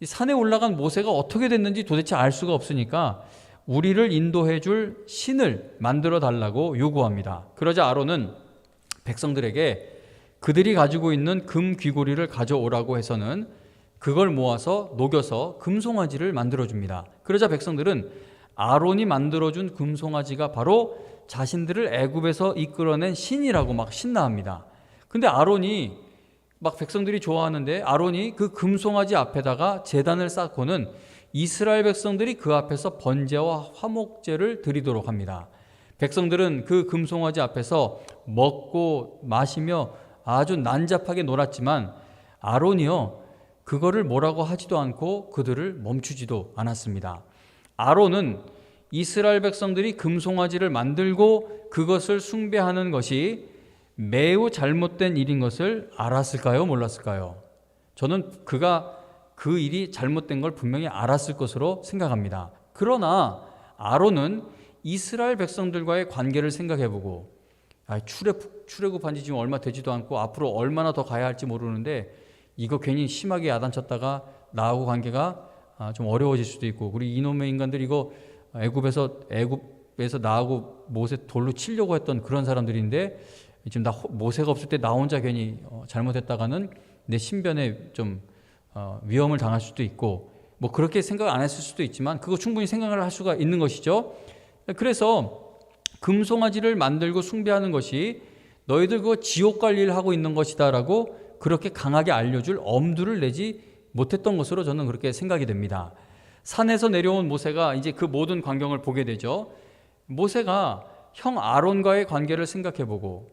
산에 올라간 모세가 어떻게 됐는지 도대체 알 수가 없으니까 우리를 인도해 줄 신을 만들어 달라고 요구합니다. 그러자 아론은 백성들에게 그들이 가지고 있는 금 귀고리를 가져오라고 해서는 그걸 모아서 녹여서 금송아지를 만들어 줍니다. 그러자 백성들은 아론이 만들어준 금송아지가 바로 자신들을 애굽에서 이끌어낸 신이라고 막 신나합니다. 근데 아론이 막 백성들이 좋아하는데 아론이 그 금송아지 앞에다가 제단을 쌓고는 이스라엘 백성들이 그 앞에서 번제와 화목제를 드리도록 합니다. 백성들은 그 금송아지 앞에서 먹고 마시며 아주 난잡하게 놀았지만 아론이요, 그거를 뭐라고 하지도 않고 그들을 멈추지도 않았습니다. 아론은 이스라엘 백성들이 금송아지를 만들고 그것을 숭배하는 것이 매우 잘못된 일인 것을 알았을까요? 몰랐을까요? 저는 그가 그 일이 잘못된 걸 분명히 알았을 것으로 생각합니다. 그러나 아론은 이스라엘 백성들과의 관계를 생각해보고 출애굽한 지 지금 얼마 되지도 않고 앞으로 얼마나 더 가야 할지 모르는데 이거 괜히 심하게 야단쳤다가 나하고 관계가 좀 어려워질 수도 있고, 우리 이놈의 인간들 이거 애굽에서 나하고 모세 돌로 치려고 했던 그런 사람들인데 지금 모세가 없을 때 나 혼자 괜히 잘못했다가는 내 신변에 좀 위험을 당할 수도 있고, 뭐 그렇게 생각 안 했을 수도 있지만 그거 충분히 생각을 할 수가 있는 것이죠. 그래서 금송아지를 만들고 숭배하는 것이 너희들 그거 지옥 갈 일 하고 있는 것이다라고 그렇게 강하게 알려줄 엄두를 내지 못했던 것으로 저는 그렇게 생각이 됩니다. 산에서 내려온 모세가 이제 그 모든 광경을 보게 되죠. 모세가 형 아론과의 관계를 생각해보고,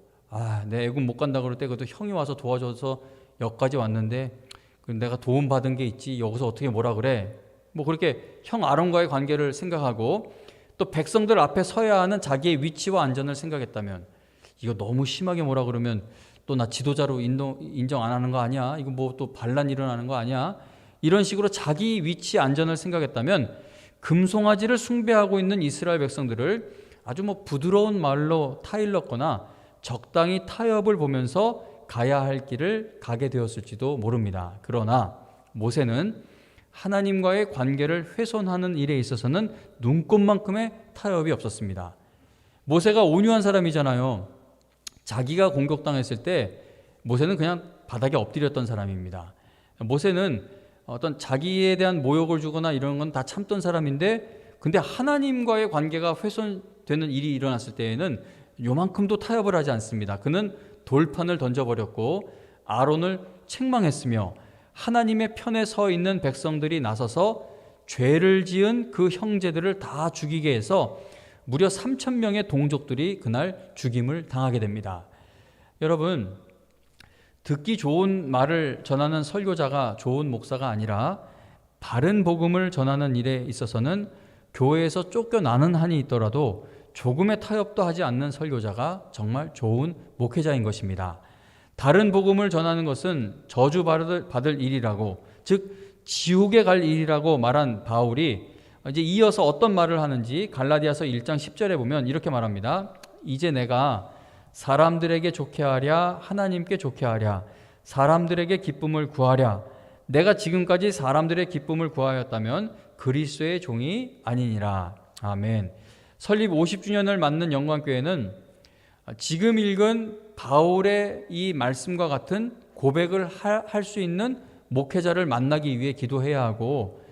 내 애굽 못 간다 그럴 때 그래도 형이 와서 도와줘서 여기까지 왔는데 내가 도움 받은 게 있지 여기서 어떻게 뭐라 그래, 뭐 그렇게 형 아론과의 관계를 생각하고 또 백성들 앞에 서야 하는 자기의 위치와 안전을 생각했다면, 이거 너무 심하게 뭐라 그러면 또 나 지도자로 인정 안 하는 거 아니야, 이거 뭐 또 반란 일어나는 거 아니야, 이런 식으로 자기 위치 안전을 생각했다면 금송아지를 숭배하고 있는 이스라엘 백성들을 아주 뭐 부드러운 말로 타일렀거나 적당히 타협을 보면서 가야 할 길을 가게 되었을지도 모릅니다. 그러나 모세는 하나님과의 관계를 훼손하는 일에 있어서는 눈꼽만큼의 타협이 없었습니다. 모세가 온유한 사람이잖아요. 자기가 공격당했을 때 모세는 그냥 바닥에 엎드렸던 사람입니다. 모세는 어떤 자기에 대한 모욕을 주거나 이런 건 다 참던 사람인데, 근데 하나님과의 관계가 훼손되는 일이 일어났을 때에는 요만큼도 타협을 하지 않습니다. 그는 돌판을 던져버렸고 아론을 책망했으며 하나님의 편에 서 있는 백성들이 나서서 죄를 지은 그 형제들을 다 죽이게 해서 무려 3,000명의 동족들이 그날 죽임을 당하게 됩니다. 여러분, 듣기 좋은 말을 전하는 설교자가 좋은 목사가 아니라 바른 복음을 전하는 일에 있어서는 교회에서 쫓겨나는 한이 있더라도 조금의 타협도 하지 않는 설교자가 정말 좋은 목회자인 것입니다. 다른 복음을 전하는 것은 저주받을 일이라고, 즉 지옥에 갈 일이라고 말한 바울이 이제 이어서 어떤 말을 하는지 갈라디아서 1장 10절에 보면 이렇게 말합니다. 이제 내가 사람들에게 좋게 하랴 하나님께 좋게 하랴 사람들에게 기쁨을 구하랴, 내가 지금까지 사람들의 기쁨을 구하였다면 그리스도의 종이 아니니라. 아멘. 설립 50주년을 맞는 영광교회는 지금 읽은 바울의 이 말씀과 같은 고백을 할 수 있는 목회자를 만나기 위해 기도해야 하고,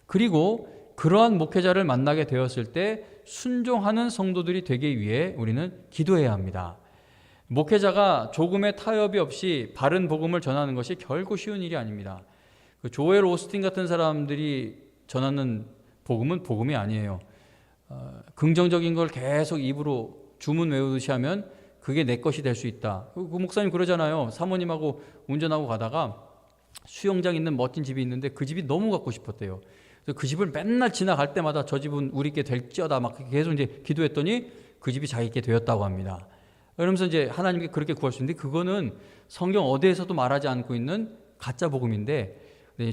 그리고 그러한 목회자를 만나게 되었을 때 순종하는 성도들이 되기 위해 우리는 기도해야 합니다. 목회자가 조금의 타협이 없이 바른 복음을 전하는 것이 결코 쉬운 일이 아닙니다. 그 조엘 오스틴 같은 사람들이 전하는 복음은 복음이 아니에요. 긍정적인 걸 계속 입으로 주문 외우듯이 하면 그게 내 것이 될 수 있다. 그 목사님 그러잖아요. 사모님하고 운전하고 가다가 수영장 있는 멋진 집이 있는데 그 집이 너무 갖고 싶었대요. 그래서 그 집을 맨날 지나갈 때마다 저 집은 우리께 될지어다 막 계속 이제 기도했더니 그 집이 자기께 되었다고 합니다. 그러면서 이제 하나님께 그렇게 구할 수 있는데, 그거는 성경 어디에서도 말하지 않고 있는 가짜 복음인데,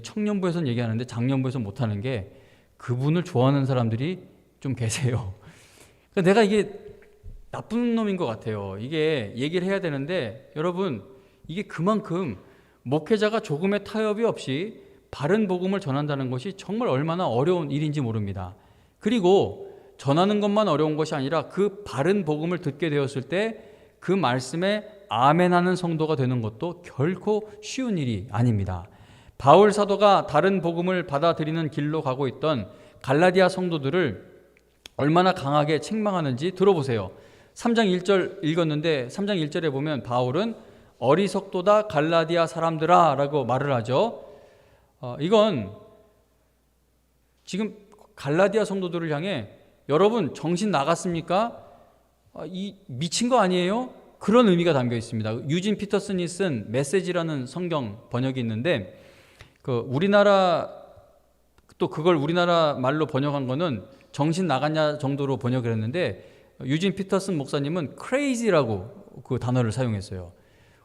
청년부에서는 얘기하는데 장년부에서는 못하는 게 그분을 좋아하는 사람들이 좀 계세요. 그러니까 내가 이게 나쁜 놈인 것 같아요. 이게 얘기를 해야 되는데, 여러분 이게 그만큼 목회자가 조금의 타협이 없이 바른 복음을 전한다는 것이 정말 얼마나 어려운 일인지 모릅니다. 그리고 전하는 것만 어려운 것이 아니라 그 바른 복음을 듣게 되었을 때 그 말씀에 아멘하는 성도가 되는 것도 결코 쉬운 일이 아닙니다. 바울 사도가 다른 복음을 받아들이는 길로 가고 있던 갈라디아 성도들을 얼마나 강하게 책망하는지 들어보세요. 3장 1절 읽었는데 3장 1절에 보면 바울은 어리석도다 갈라디아 사람들아 라고 말을 하죠. 이건 지금 갈라디아 성도들을 향해 여러분 정신 나갔습니까? 이 미친 거 아니에요? 그런 의미가 담겨 있습니다. 유진 피터슨이 쓴 메시지라는 성경 번역이 있는데, 그 우리나라 또 그걸 우리나라 말로 번역한 거는 정신 나갔냐 정도로 번역을 했는데, 유진 피터슨 목사님은 crazy라고 그 단어를 사용했어요.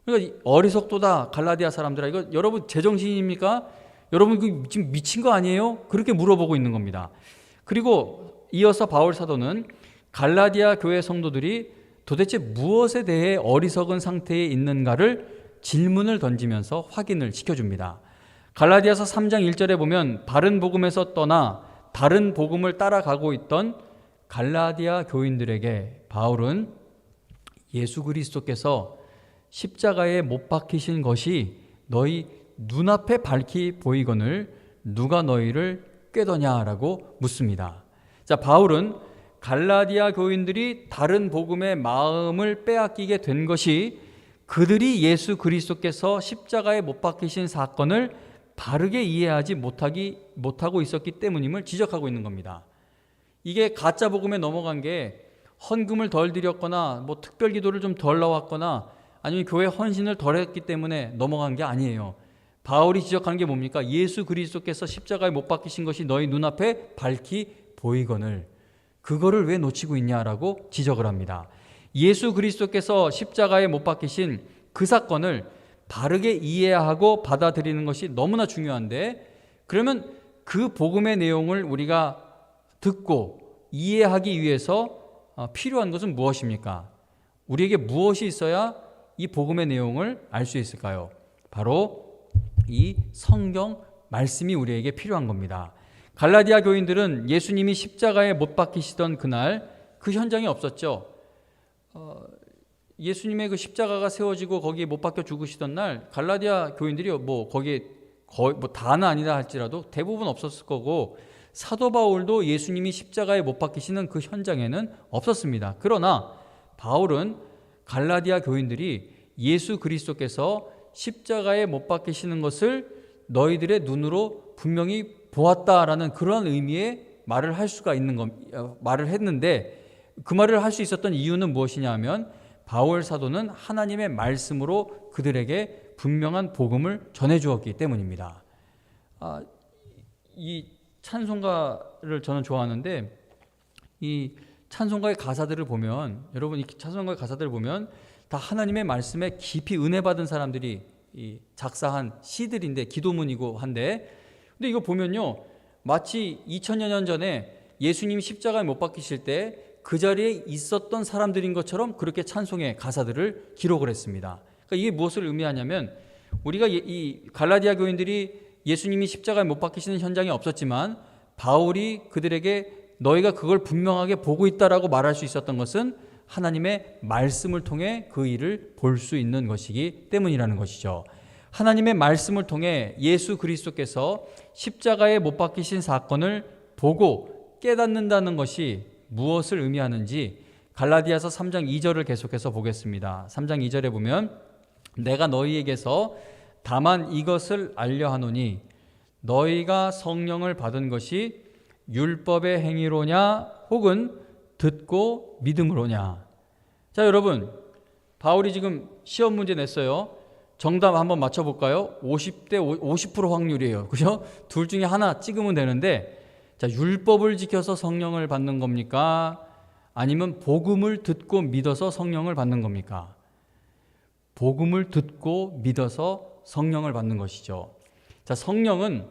그러니까 어리석도다 갈라디아 사람들아, 이거 여러분 제정신입니까? 여러분 그 지금 미친 거 아니에요? 그렇게 물어보고 있는 겁니다. 그리고 이어서 바울 사도는 갈라디아 교회 성도들이 도대체 무엇에 대해 어리석은 상태에 있는가를 질문을 던지면서 확인을 시켜줍니다. 갈라디아서 3장 1절에 보면 바른 복음에서 떠나 다른 복음을 따라가고 있던 갈라디아 교인들에게 바울은 예수 그리스도께서 십자가에 못 박히신 것이 너희 눈앞에 밝히 보이거늘 누가 너희를 꾀더냐라고 묻습니다. 자, 바울은 갈라디아 교인들이 다른 복음의 마음을 빼앗기게 된 것이 그들이 예수 그리스도께서 십자가에 못 박히신 사건을 바르게 이해하지 못하고 있었기 때문임을 지적하고 있는 겁니다. 이게 가짜 복음에 넘어간 게 헌금을 덜 드렸거나 뭐 특별 기도를 좀 덜 나왔거나 아니면 교회 헌신을 덜 했기 때문에 넘어간 게 아니에요. 바울이 지적하는 게 뭡니까? 예수 그리스도께서 십자가에 못 박히신 것이 너희 눈앞에 밝히 보이거늘 그거를 왜 놓치고 있냐라고 지적을 합니다. 예수 그리스도께서 십자가에 못 박히신 그 사건을 바르게 이해하고 받아들이는 것이 너무나 중요한데, 그러면 그 복음의 내용을 우리가 듣고 이해하기 위해서 필요한 것은 무엇입니까? 우리에게 무엇이 있어야 이 복음의 내용을 알 수 있을까요? 바로 이 성경 말씀이 우리에게 필요한 겁니다. 갈라디아 교인들은 예수님이 십자가에 못 박히시던 그날 그 현장에 없었죠. 예수님의 그 십자가가 세워지고 거기에 못 박혀 죽으시던 날 갈라디아 교인들이 뭐 거기에 거의 뭐 다는 아니다 할지라도 대부분 없었을 거고, 사도 바울도 예수님이 십자가에 못 박히시는 그 현장에는 없었습니다. 그러나 바울은 갈라디아 교인들이 예수 그리스도께서 십자가에 못 박히시는 것을 너희들의 눈으로 분명히 보았다라는 그런 의미의 말을 할 수가 말을 했는데, 그 말을 할 수 있었던 이유는 무엇이냐 하면 바울 사도는 하나님의 말씀으로 그들에게 분명한 복음을 전해 주었기 때문입니다. 이 찬송가를 저는 좋아하는데, 이 찬송가의 가사들을 보면, 여러분 이 찬송가의 가사들을 보면 다 하나님의 말씀에 깊이 은혜 받은 사람들이 작사한 시들인데, 기도문이고 한데, 근데 이거 보면요 마치 2000여 년 전에 예수님이 십자가에 못 박히실 때 그 자리에 있었던 사람들인 것처럼 그렇게 찬송의 가사들을 기록을 했습니다. 그러니까 이게 무엇을 의미하냐면, 우리가 이 갈라디아 교인들이 예수님이 십자가에 못 박히시는 현장에 없었지만 바울이 그들에게 너희가 그걸 분명하게 보고 있다라고 말할 수 있었던 것은 하나님의 말씀을 통해 그 일을 볼 수 있는 것이기 때문이라는 것이죠. 하나님의 말씀을 통해 예수 그리스도께서 십자가에 못 박히신 사건을 보고 깨닫는다는 것이 무엇을 의미하는지 갈라디아서 3장 2절을 계속해서 보겠습니다. 3장 2절에 보면 내가 너희에게서 다만 이것을 알려 하노니 너희가 성령을 받은 것이 율법의 행위로냐 혹은 듣고 믿음으로냐. 자, 여러분 바울이 지금 시험 문제 냈어요. 정답 한번 맞춰볼까요? 50대 50% 확률이에요. 그죠? 둘 중에 하나 찍으면 되는데, 자, 율법을 지켜서 성령을 받는 겁니까? 아니면 복음을 듣고 믿어서 성령을 받는 겁니까? 복음을 듣고 믿어서 성령을 받는 것이죠. 자, 성령은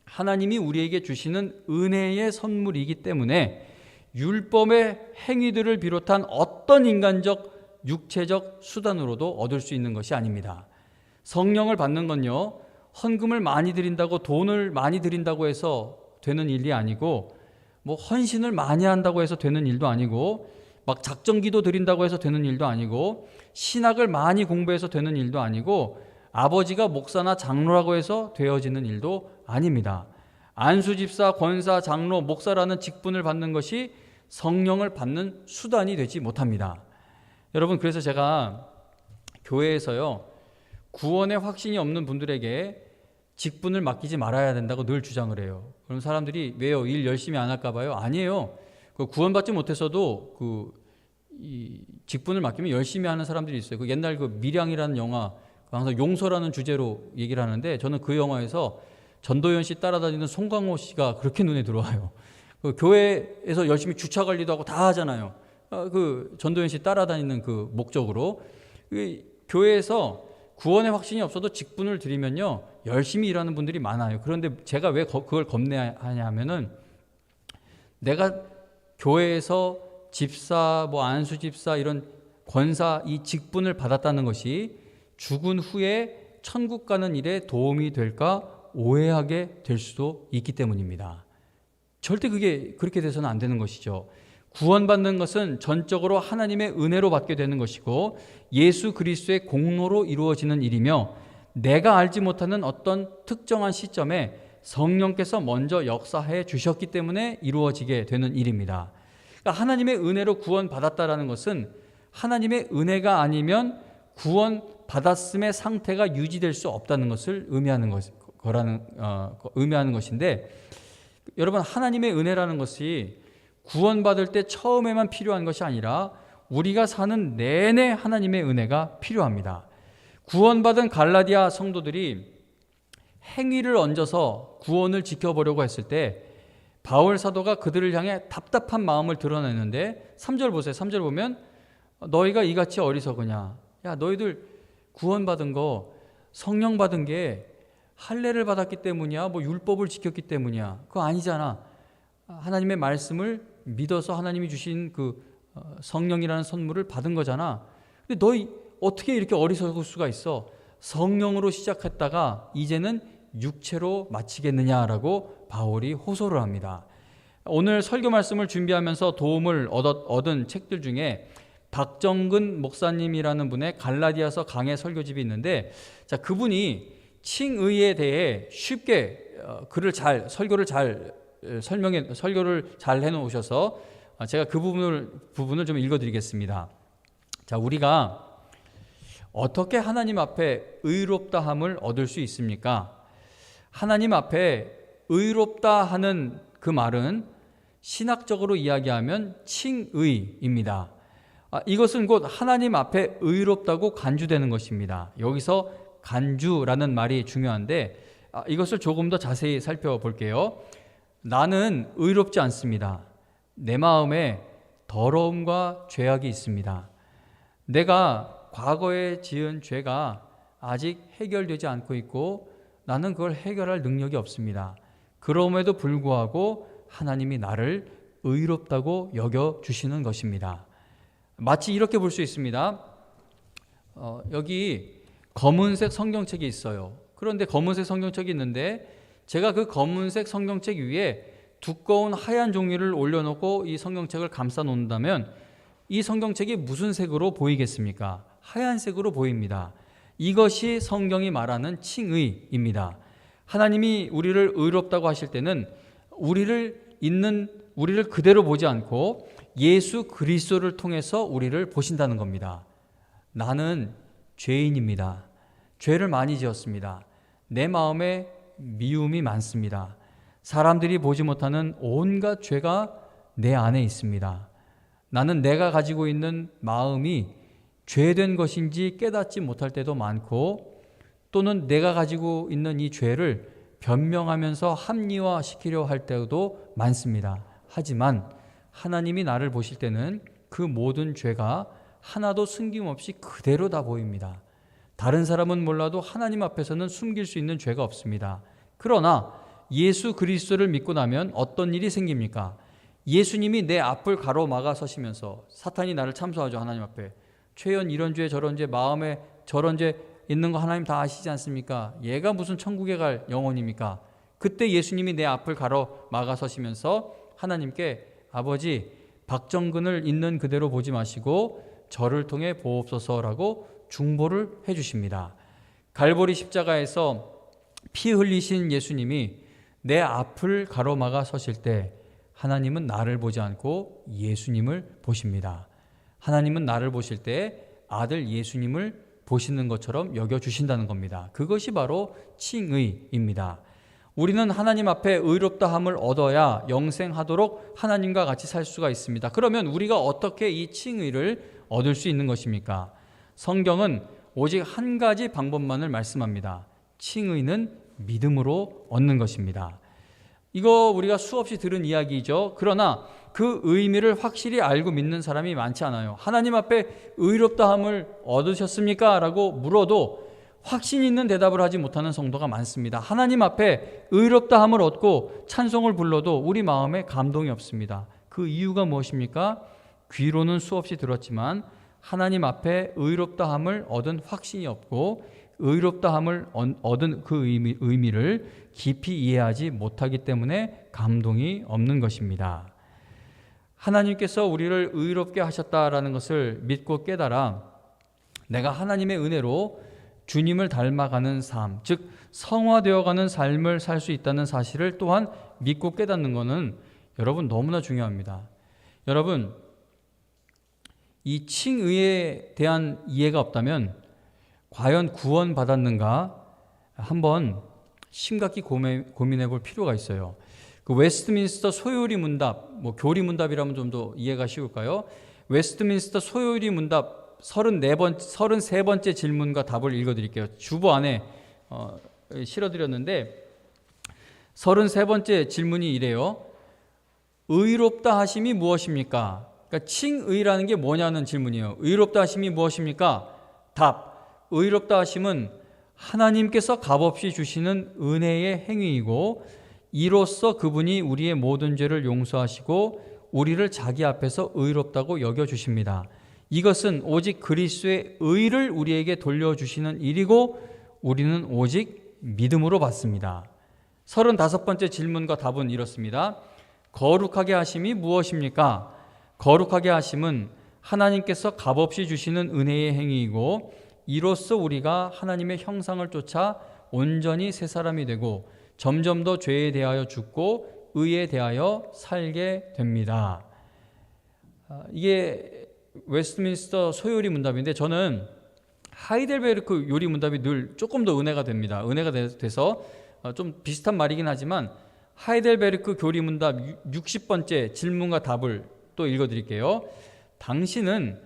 하나님이 우리에게 주시는 은혜의 선물이기 때문에 율법의 행위들을 비롯한 어떤 인간적, 육체적 수단으로도 얻을 수 있는 것이 아닙니다. 성령을 받는 건요, 헌금을 많이 드린다고, 돈을 많이 드린다고 해서 되는 일이 아니고, 뭐 헌신을 많이 한다고 해서 되는 일도 아니고, 막 작정기도 드린다고 해서 되는 일도 아니고, 신학을 많이 공부해서 되는 일도 아니고, 아버지가 목사나 장로라고 해서 되어지는 일도 아닙니다. 안수집사, 권사, 장로, 목사라는 직분을 받는 것이 성령을 받는 수단이 되지 못합니다. 여러분, 그래서 제가 교회에서요, 구원의 확신이 없는 분들에게 직분을 맡기지 말아야 된다고 늘 주장을 해요. 그럼 사람들이 왜요? 일 열심히 안 할까 봐요? 아니에요. 구원받지 못해서도 이 직분을 맡기면 열심히 하는 사람들이 있어요. 옛날 밀양이라는 영화, 항상 용서라는 주제로 얘기를 하는데, 저는 그 영화에서 전도연 씨 따라다니는 송강호 씨가 그렇게 눈에 들어와요. 교회에서 열심히 주차 관리도 하고 다 하잖아요. 전도연 씨 따라다니는 그 목적으로. 교회에서 구원의 확신이 없어도 직분을 드리면요 열심히 일하는 분들이 많아요. 그런데 제가 왜 그걸 겁내하냐면은, 내가 교회에서 집사, 안수 집사 이런 권사, 이 직분을 받았다는 것이 죽은 후에 천국 가는 일에 도움이 될까 오해하게 될 수도 있기 때문입니다. 절대 그게 그렇게 돼서는 안 되는 것이죠. 구원받는 것은 전적으로 하나님의 은혜로 받게 되는 것이고 예수 그리스도의 공로로 이루어지는 일이며 내가 알지 못하는 어떤 특정한 시점에 성령께서 먼저 역사해 주셨기 때문에 이루어지게 되는 일입니다. 그러니까 하나님의 은혜로 구원받았다라는 것은 하나님의 은혜가 아니면 구원받았음의 상태가 유지될 수 없다는 것을 의미하는 것인데, 여러분, 하나님의 은혜라는 것이 구원받을 때 처음에만 필요한 것이 아니라 우리가 사는 내내 하나님의 은혜가 필요합니다. 구원받은 갈라디아 성도들이 행위를 얹어서 구원을 지켜보려고 했을 때 바울 사도가 그들을 향해 답답한 마음을 드러내는데 3절 보세요. 3절 보면 너희가 이같이 어리석으냐. 야, 너희들 구원받은 거, 성령 받은 게 할례를 받았기 때문이야, 뭐 율법을 지켰기 때문이야. 그거 아니잖아. 하나님의 말씀을 믿어서 하나님이 주신 그 성령이라는 선물을 받은 거잖아. 근데 너희 어떻게 이렇게 어리석을 수가 있어? 성령으로 시작했다가 이제는 육체로 마치겠느냐라고 바울이 호소를 합니다. 오늘 설교 말씀을 준비하면서 도움을 얻은 책들 중에 박정근 목사님이라는 분의 갈라디아서 강해 설교집이 있는데, 자, 그분이 칭의에 대해 쉽게 설교를 잘 해놓으셔서 제가 그 부분을 좀 읽어드리겠습니다. 자, 우리가 어떻게 하나님 앞에 의롭다함을 얻을 수 있습니까? 하나님 앞에 의롭다 하는 그 말은 신학적으로 이야기하면 칭의입니다. 이것은 곧 하나님 앞에 의롭다고 간주되는 것입니다. 여기서 간주라는 말이 중요한데 이것을 조금 더 자세히 살펴볼게요. 나는 의롭지 않습니다. 내 마음에 더러움과 죄악이 있습니다. 내가 과거에 지은 죄가 아직 해결되지 않고 있고 나는 그걸 해결할 능력이 없습니다. 그럼에도 불구하고 하나님이 나를 의롭다고 여겨주시는 것입니다. 마치 이렇게 볼 수 있습니다. 여기 검은색 성경책이 있어요. 그런데 검은색 성경책이 있는데 제가 그 검은색 성경책 위에 두꺼운 하얀 종이를 올려놓고 이 성경책을 감싸 놓는다면 이 성경책이 무슨 색으로 보이겠습니까? 하얀색으로 보입니다. 이것이 성경이 말하는 칭의입니다. 하나님이 우리를 의롭다고 하실 때는 우리를 그대로 보지 않고 예수 그리스도를 통해서 우리를 보신다는 겁니다. 나는 죄인입니다. 죄를 많이 지었습니다. 내 마음에 미움이 많습니다. 사람들이 보지 못하는 온갖 죄가 내 안에 있습니다. 나는 내가 가지고 있는 마음이 죄된 것인지 깨닫지 못할 때도 많고, 또는 내가 가지고 있는 이 죄를 변명하면서 합리화시키려 할 때도 많습니다. 하지만 하나님이 나를 보실 때는 그 모든 죄가 하나도 숨김없이 그대로 다 보입니다. 다른 사람은 몰라도 하나님 앞에서는 숨길 수 있는 죄가 없습니다. 그러나 예수 그리스도를 믿고 나면 어떤 일이 생깁니까? 예수님이 내 앞을 가로막아 서시면서, 사탄이 나를 참소하죠. 하나님 앞에 최연 이런 죄 저런 죄, 마음에 저런 죄 있는 거 하나님 다 아시지 않습니까? 얘가 무슨 천국에 갈 영혼입니까? 그때 예수님이 내 앞을 가로막아 서시면서 하나님께 아버지, 박정근을 있는 그대로 보지 마시고 저를 통해 보옵소서라고 중보를 해주십니다. 갈보리 십자가에서 피 흘리신 예수님이 내 앞을 가로막아 서실 때 하나님은 나를 보지 않고 예수님을 보십니다. 하나님은 나를 보실 때 아들 예수님을 보시는 것처럼 여겨주신다는 겁니다. 그것이 바로 칭의입니다. 우리는 하나님 앞에 의롭다함을 얻어야 영생하도록 하나님과 같이 살 수가 있습니다. 그러면 우리가 어떻게 이 칭의를 얻을 수 있는 것입니까? 성경은 오직 한 가지 방법만을 말씀합니다. 칭의는 믿음으로 얻는 것입니다. 이거 우리가 수없이 들은 이야기죠. 그러나 그 의미를 확실히 알고 믿는 사람이 많지 않아요. 하나님 앞에 의롭다함을 얻으셨습니까? 라고 물어도 확신 있는 대답을 하지 못하는 성도가 많습니다. 하나님 앞에 의롭다함을 얻고 찬송을 불러도 우리 마음에 감동이 없습니다. 그 이유가 무엇입니까? 귀로는 수없이 들었지만 하나님 앞에 의롭다함을 얻은 확신이 없고 의롭다함을 얻은 그 의미를 깊이 이해하지 못하기 때문에 감동이 없는 것입니다. 하나님께서 우리를 의롭게 하셨다라는 것을 믿고 깨달아 내가 하나님의 은혜로 주님을 닮아가는 삶, 즉 성화되어가는 삶을 살 수 있다는 사실을 또한 믿고 깨닫는 것은 여러분 너무나 중요합니다. 여러분, 이 칭의에 대한 이해가 없다면 과연 구원받았는가 한번 심각히 고민해 볼 필요가 있어요. 그 웨스트민스터 소요리 문답, 교리 문답이라면 좀 더 이해가 쉬울까요? 웨스트민스터 소요리 문답 33번째 질문과 답을 읽어드릴게요. 주보 안에 실어드렸는데 33번째 질문이 이래요. 의롭다 하심이 무엇입니까? 그러니까 칭의라는 게 뭐냐는 질문이에요. 의롭다 하심이 무엇입니까? 답. 의롭다 하심은 하나님께서 값없이 주시는 은혜의 행위이고 이로써 그분이 우리의 모든 죄를 용서하시고 우리를 자기 앞에서 의롭다고 여겨주십니다. 이것은 오직 그리스도의 의를 우리에게 돌려주시는 일이고 우리는 오직 믿음으로 받습니다. 35번째 질문과 답은 이렇습니다. 거룩하게 하심이 무엇입니까? 거룩하게 하심은 하나님께서 값없이 주시는 은혜의 행위이고 이로써 우리가 하나님의 형상을 쫓아 온전히 새 사람이 되고 점점 더 죄에 대하여 죽고 의에 대하여 살게 됩니다. 이게 웨스트민스터 소요리 문답인데 저는 하이델베르크 요리 문답이 늘 조금 더 은혜가 됩니다. 은혜가 돼서 좀 비슷한 말이긴 하지만 하이델베르크 교리 문답 60번째 질문과 답을 또 읽어드릴게요. 당신은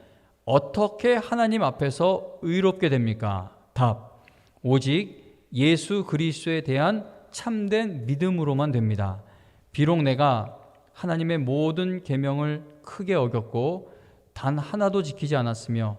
어떻게 하나님 앞에서 의롭게 됩니까? 답. 오직 예수 그리스도에 대한 참된 믿음으로만 됩니다. 비록 내가 하나님의 모든 계명을 크게 어겼고 단 하나도 지키지 않았으며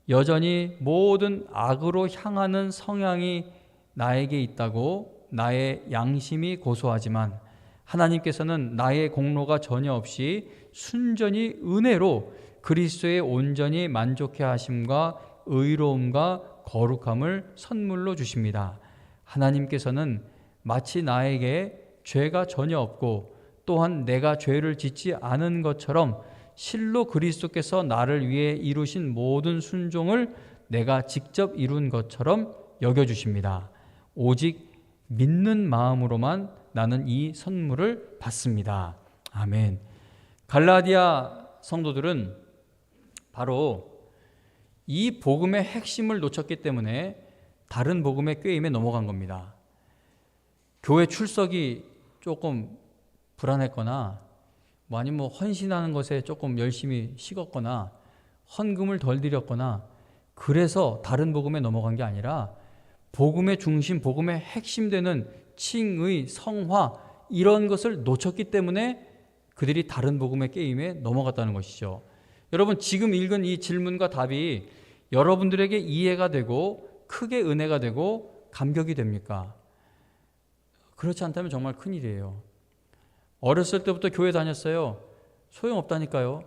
여전히 모든 악으로 향하는 성향이 나에게 있다고 나의 양심이 고소하지만 하나님께서는 나의 공로가 전혀 없이 순전히 은혜로 그리스도의 온전히 만족해 하심과 의로움과 거룩함을 선물로 주십니다. 하나님께서는 마치 나에게 죄가 전혀 없고 또한 내가 죄를 짓지 않은 것처럼 실로 그리스도께서 나를 위해 이루신 모든 순종을 내가 직접 이룬 것처럼 여겨주십니다. 오직 믿는 마음으로만 나는 이 선물을 받습니다. 아멘. 갈라디아 성도들은 바로 이 복음의 핵심을 놓쳤기 때문에 다른 복음의 꾀임에 넘어간 겁니다. 교회 출석이 조금 불안했거나 아니면 헌신하는 것에 조금 열심히 식었거나 헌금을 덜 드렸거나 그래서 다른 복음에 넘어간 게 아니라 복음의 중심, 복음의 핵심 되는 칭의, 성화 이런 것을 놓쳤기 때문에 그들이 다른 복음의 게임에 넘어갔다는 것이죠. 여러분 지금 읽은 이 질문과 답이 여러분들에게 이해가 되고 크게 은혜가 되고 감격이 됩니까? 그렇지 않다면 정말 큰일이에요. 어렸을 때부터 교회 다녔어요. 소용없다니까요.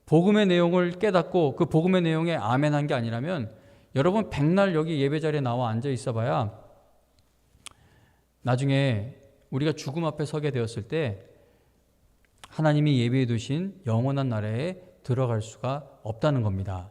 복음의 내용을 깨닫고 그 복음의 내용에 아멘한 게 아니라면 여러분 백날 여기 예배 자리에 나와 앉아 있어봐야 나중에 우리가 죽음 앞에 서게 되었을 때 하나님이 예비해 두신 영원한 나라에 들어갈 수가 없다는 겁니다.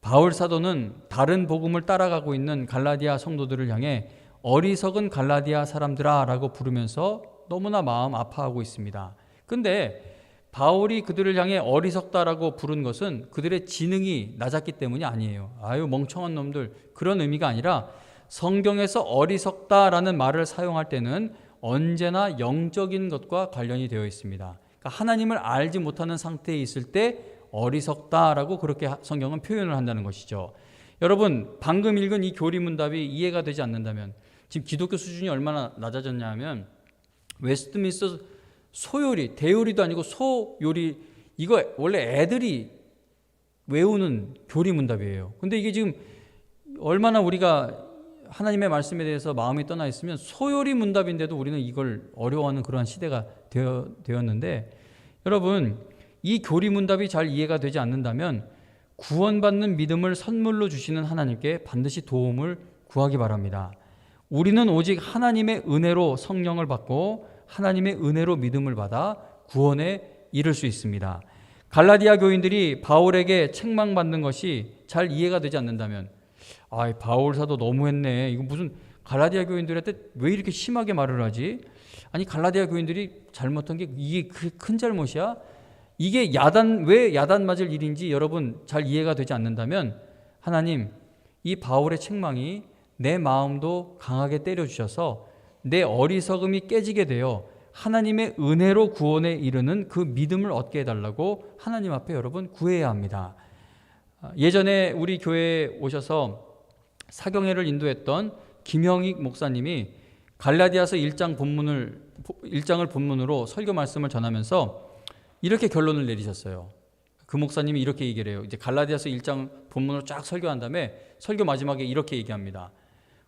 바울 사도는 다른 복음을 따라가고 있는 갈라디아 성도들을 향해 어리석은 갈라디아 사람들아 라고 부르면서 너무나 마음 아파하고 있습니다. 근데 바울이 그들을 향해 어리석다라고 부른 것은 그들의 지능이 낮았기 때문이 아니에요. 아유 멍청한 놈들 그런 의미가 아니라 성경에서 어리석다라는 말을 사용할 때는 언제나 영적인 것과 관련이 되어 있습니다. 그러니까 하나님을 알지 못하는 상태에 있을 때 어리석다라고 그렇게 성경은 표현을 한다는 것이죠. 여러분 방금 읽은 이 교리 문답이 이해가 되지 않는다면 지금 기독교 수준이 얼마나 낮아졌냐 하면 웨스트민스터 소요리, 대요리도 아니고 소요리 이거 원래 애들이 외우는 교리 문답이에요. 근데 이게 지금 얼마나 우리가 하나님의 말씀에 대해서 마음이 떠나 있으면 소요리 문답인데도 우리는 이걸 어려워하는 그러한 시대가 되었는데 여러분 이 교리 문답이 잘 이해가 되지 않는다면 구원받는 믿음을 선물로 주시는 하나님께 반드시 도움을 구하기 바랍니다. 우리는 오직 하나님의 은혜로 성령을 받고 하나님의 은혜로 믿음을 받아 구원에 이를 수 있습니다. 갈라디아 교인들이 바울에게 책망받는 것이 잘 이해가 되지 않는다면, 바울 사도 너무했네. 이거 무슨 갈라디아 교인들한테 왜 이렇게 심하게 말을 하지? 아니, 갈라디아 교인들이 잘못한 게 이게 큰 잘못이야? 이게 왜 야단 맞을 일인지 여러분 잘 이해가 되지 않는다면, 하나님, 이 바울의 책망이 내 마음도 강하게 때려주셔서 내 어리석음이 깨지게 되어 하나님의 은혜로 구원에 이르는 그 믿음을 얻게 해달라고 하나님 앞에 여러분 구해야 합니다. 예전에 우리 교회에 오셔서 사경회를 인도했던 김영익 목사님이 갈라디아서 1장을 본문으로 설교 말씀을 전하면서 이렇게 결론을 내리셨어요. 그 목사님이 이렇게 얘기를 해요. 이제 갈라디아서 1장 본문으로 쫙 설교한 다음에 설교 마지막에 이렇게 얘기합니다.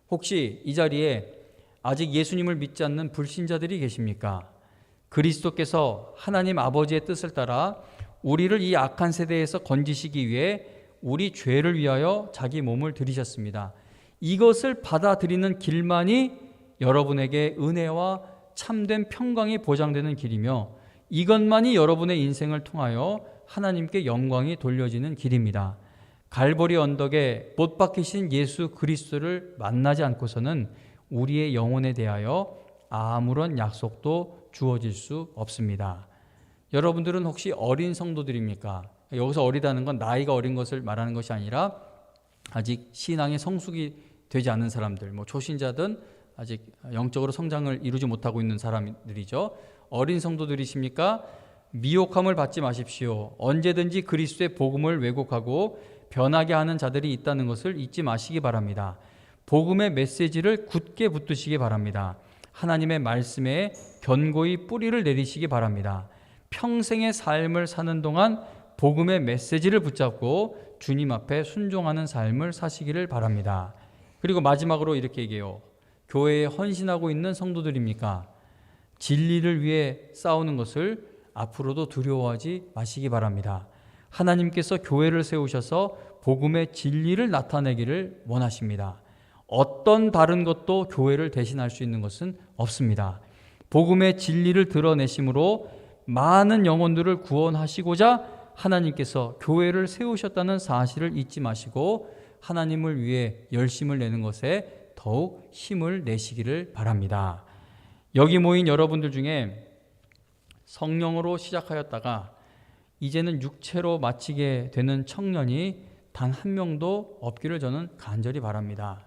혹시 이 자리에 아직 예수님을 믿지 않는 불신자들이 계십니까? 그리스도께서 하나님 아버지의 뜻을 따라 우리를 이 악한 세대에서 건지시기 위해 우리 죄를 위하여 자기 몸을 들이셨습니다. 이것을 받아들이는 길만이 여러분에게 은혜와 참된 평강이 보장되는 길이며 이것만이 여러분의 인생을 통하여 하나님께 영광이 돌려지는 길입니다. 갈보리 언덕에 못 박히신 예수 그리스도를 만나지 않고서는 우리의 영혼에 대하여 아무런 약속도 주어질 수 없습니다. 여러분들은 혹시 어린 성도들입니까? 여기서 어리다는 건 나이가 어린 것을 말하는 것이 아니라 아직 신앙의 성숙이 되지 않은 사람들, 초신자든 아직 영적으로 성장을 이루지 못하고 있는 사람들이죠. 어린 성도들이십니까? 미혹함을 받지 마십시오. 언제든지 그리스도의 복음을 왜곡하고 변하게 하는 자들이 있다는 것을 잊지 마시기 바랍니다. 복음의 메시지를 굳게 붙드시기 바랍니다. 하나님의 말씀에 견고히 뿌리를 내리시기 바랍니다. 평생의 삶을 사는 동안 복음의 메시지를 붙잡고 주님 앞에 순종하는 삶을 사시기를 바랍니다. 그리고 마지막으로 이렇게 얘기해요. 교회에 헌신하고 있는 성도들입니까? 진리를 위해 싸우는 것을 앞으로도 두려워하지 마시기 바랍니다. 하나님께서 교회를 세우셔서 복음의 진리를 나타내기를 원하십니다. 어떤 다른 것도 교회를 대신할 수 있는 것은 없습니다. 복음의 진리를 드러내심으로 많은 영혼들을 구원하시고자 하나님께서 교회를 세우셨다는 사실을 잊지 마시고 하나님을 위해 열심을 내는 것에 더욱 힘을 내시기를 바랍니다. 여기 모인 여러분들 중에 성령으로 시작하였다가 이제는 육체로 마치게 되는 청년이 단 한 명도 없기를 저는 간절히 바랍니다.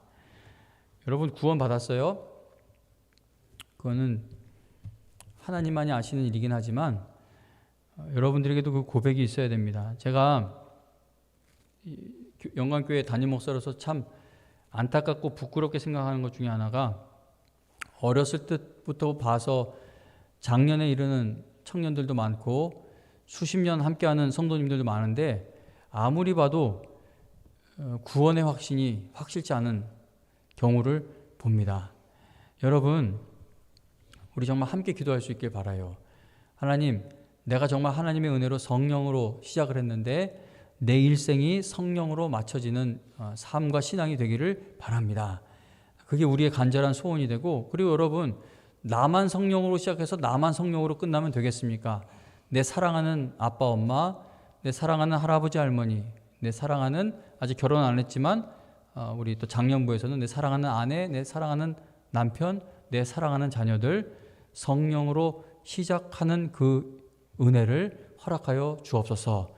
여러분 구원 받았어요? 그거는 하나님만이 아시는 일이긴 하지만 여러분들에게도 그 고백이 있어야 됩니다. 제가 영광교회 담임 목사로서 참 안타깝고 부끄럽게 생각하는 것 중에 하나가 어렸을 때부터 봐서 장년에 이르는 청년들도 많고 수십 년 함께하는 성도님들도 많은데 아무리 봐도 구원의 확신이 확실치 않은 경우를 봅니다. 여러분, 우리 정말 함께 기도할 수 있길 바라요. 하나님, 내가 정말 하나님의 은혜로 성령으로 시작을 했는데 내 일생이 성령으로 맞춰지는 삶과 신앙이 되기를 바랍니다. 그게 우리의 간절한 소원이 되고, 그리고 여러분, 나만 성령으로 시작해서 나만 성령으로 끝나면 되겠습니까? 내 사랑하는 아빠, 엄마, 내 사랑하는 할아버지, 할머니, 내 사랑하는 아직 결혼 안 했지만 우리 또 장년부에서는 내 사랑하는 아내, 내 사랑하는 남편, 내 사랑하는 자녀들 성령으로 시작하는 그 은혜를 허락하여 주옵소서.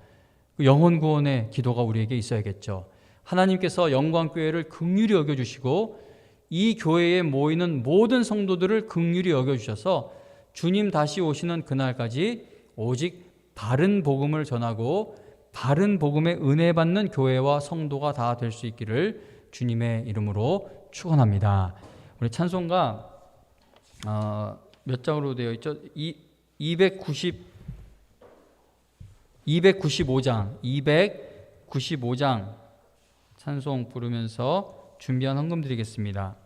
영혼 구원의 기도가 우리에게 있어야겠죠. 하나님께서 영광교회를 긍휼히 여겨주시고 이 교회에 모이는 모든 성도들을 긍휼히 여겨주셔서 주님 다시 오시는 그날까지 오직 바른 복음을 전하고 바른 복음의 은혜 받는 교회와 성도가 다 될 수 있기를 주님의 이름으로 축원합니다. 우리 찬송가 몇 장으로 되어 있죠? 295장 찬송 부르면서 준비한 헌금 드리겠습니다.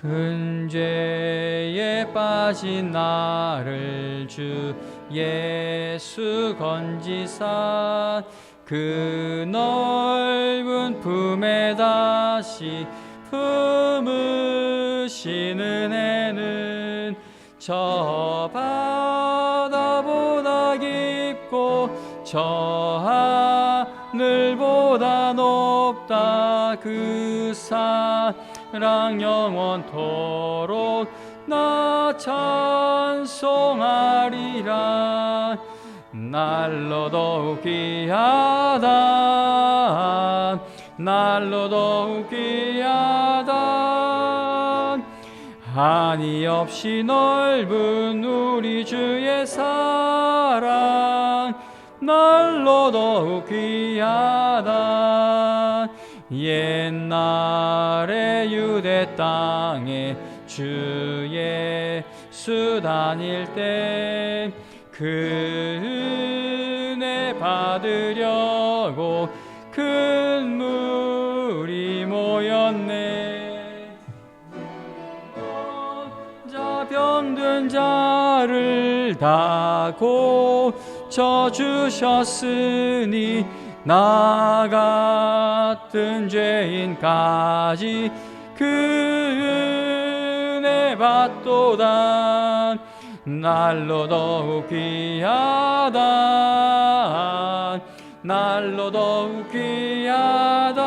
큰 죄에 빠진 나를 주 예수 건지사 그 넓은 품에 다시 품으신 은혜는 저 바다보다 깊고 저 하늘보다 높다. 그 사랑 영원토록 나 찬송하리라. 날로 더욱 귀하다. 날로 더욱 귀하다. 한이 없이 넓은 우리 주의 사랑 날로 더욱 귀하다. 옛날에 유대 땅에 주 예수 다닐 때 그 은혜 받으려고 큰 물이 모였네. 자 병든 자를 다 고쳐주셨으니 나 같은 죄인까지 그 은혜 받도다. 날로 더욱 귀하다. 날로 더욱 귀하다.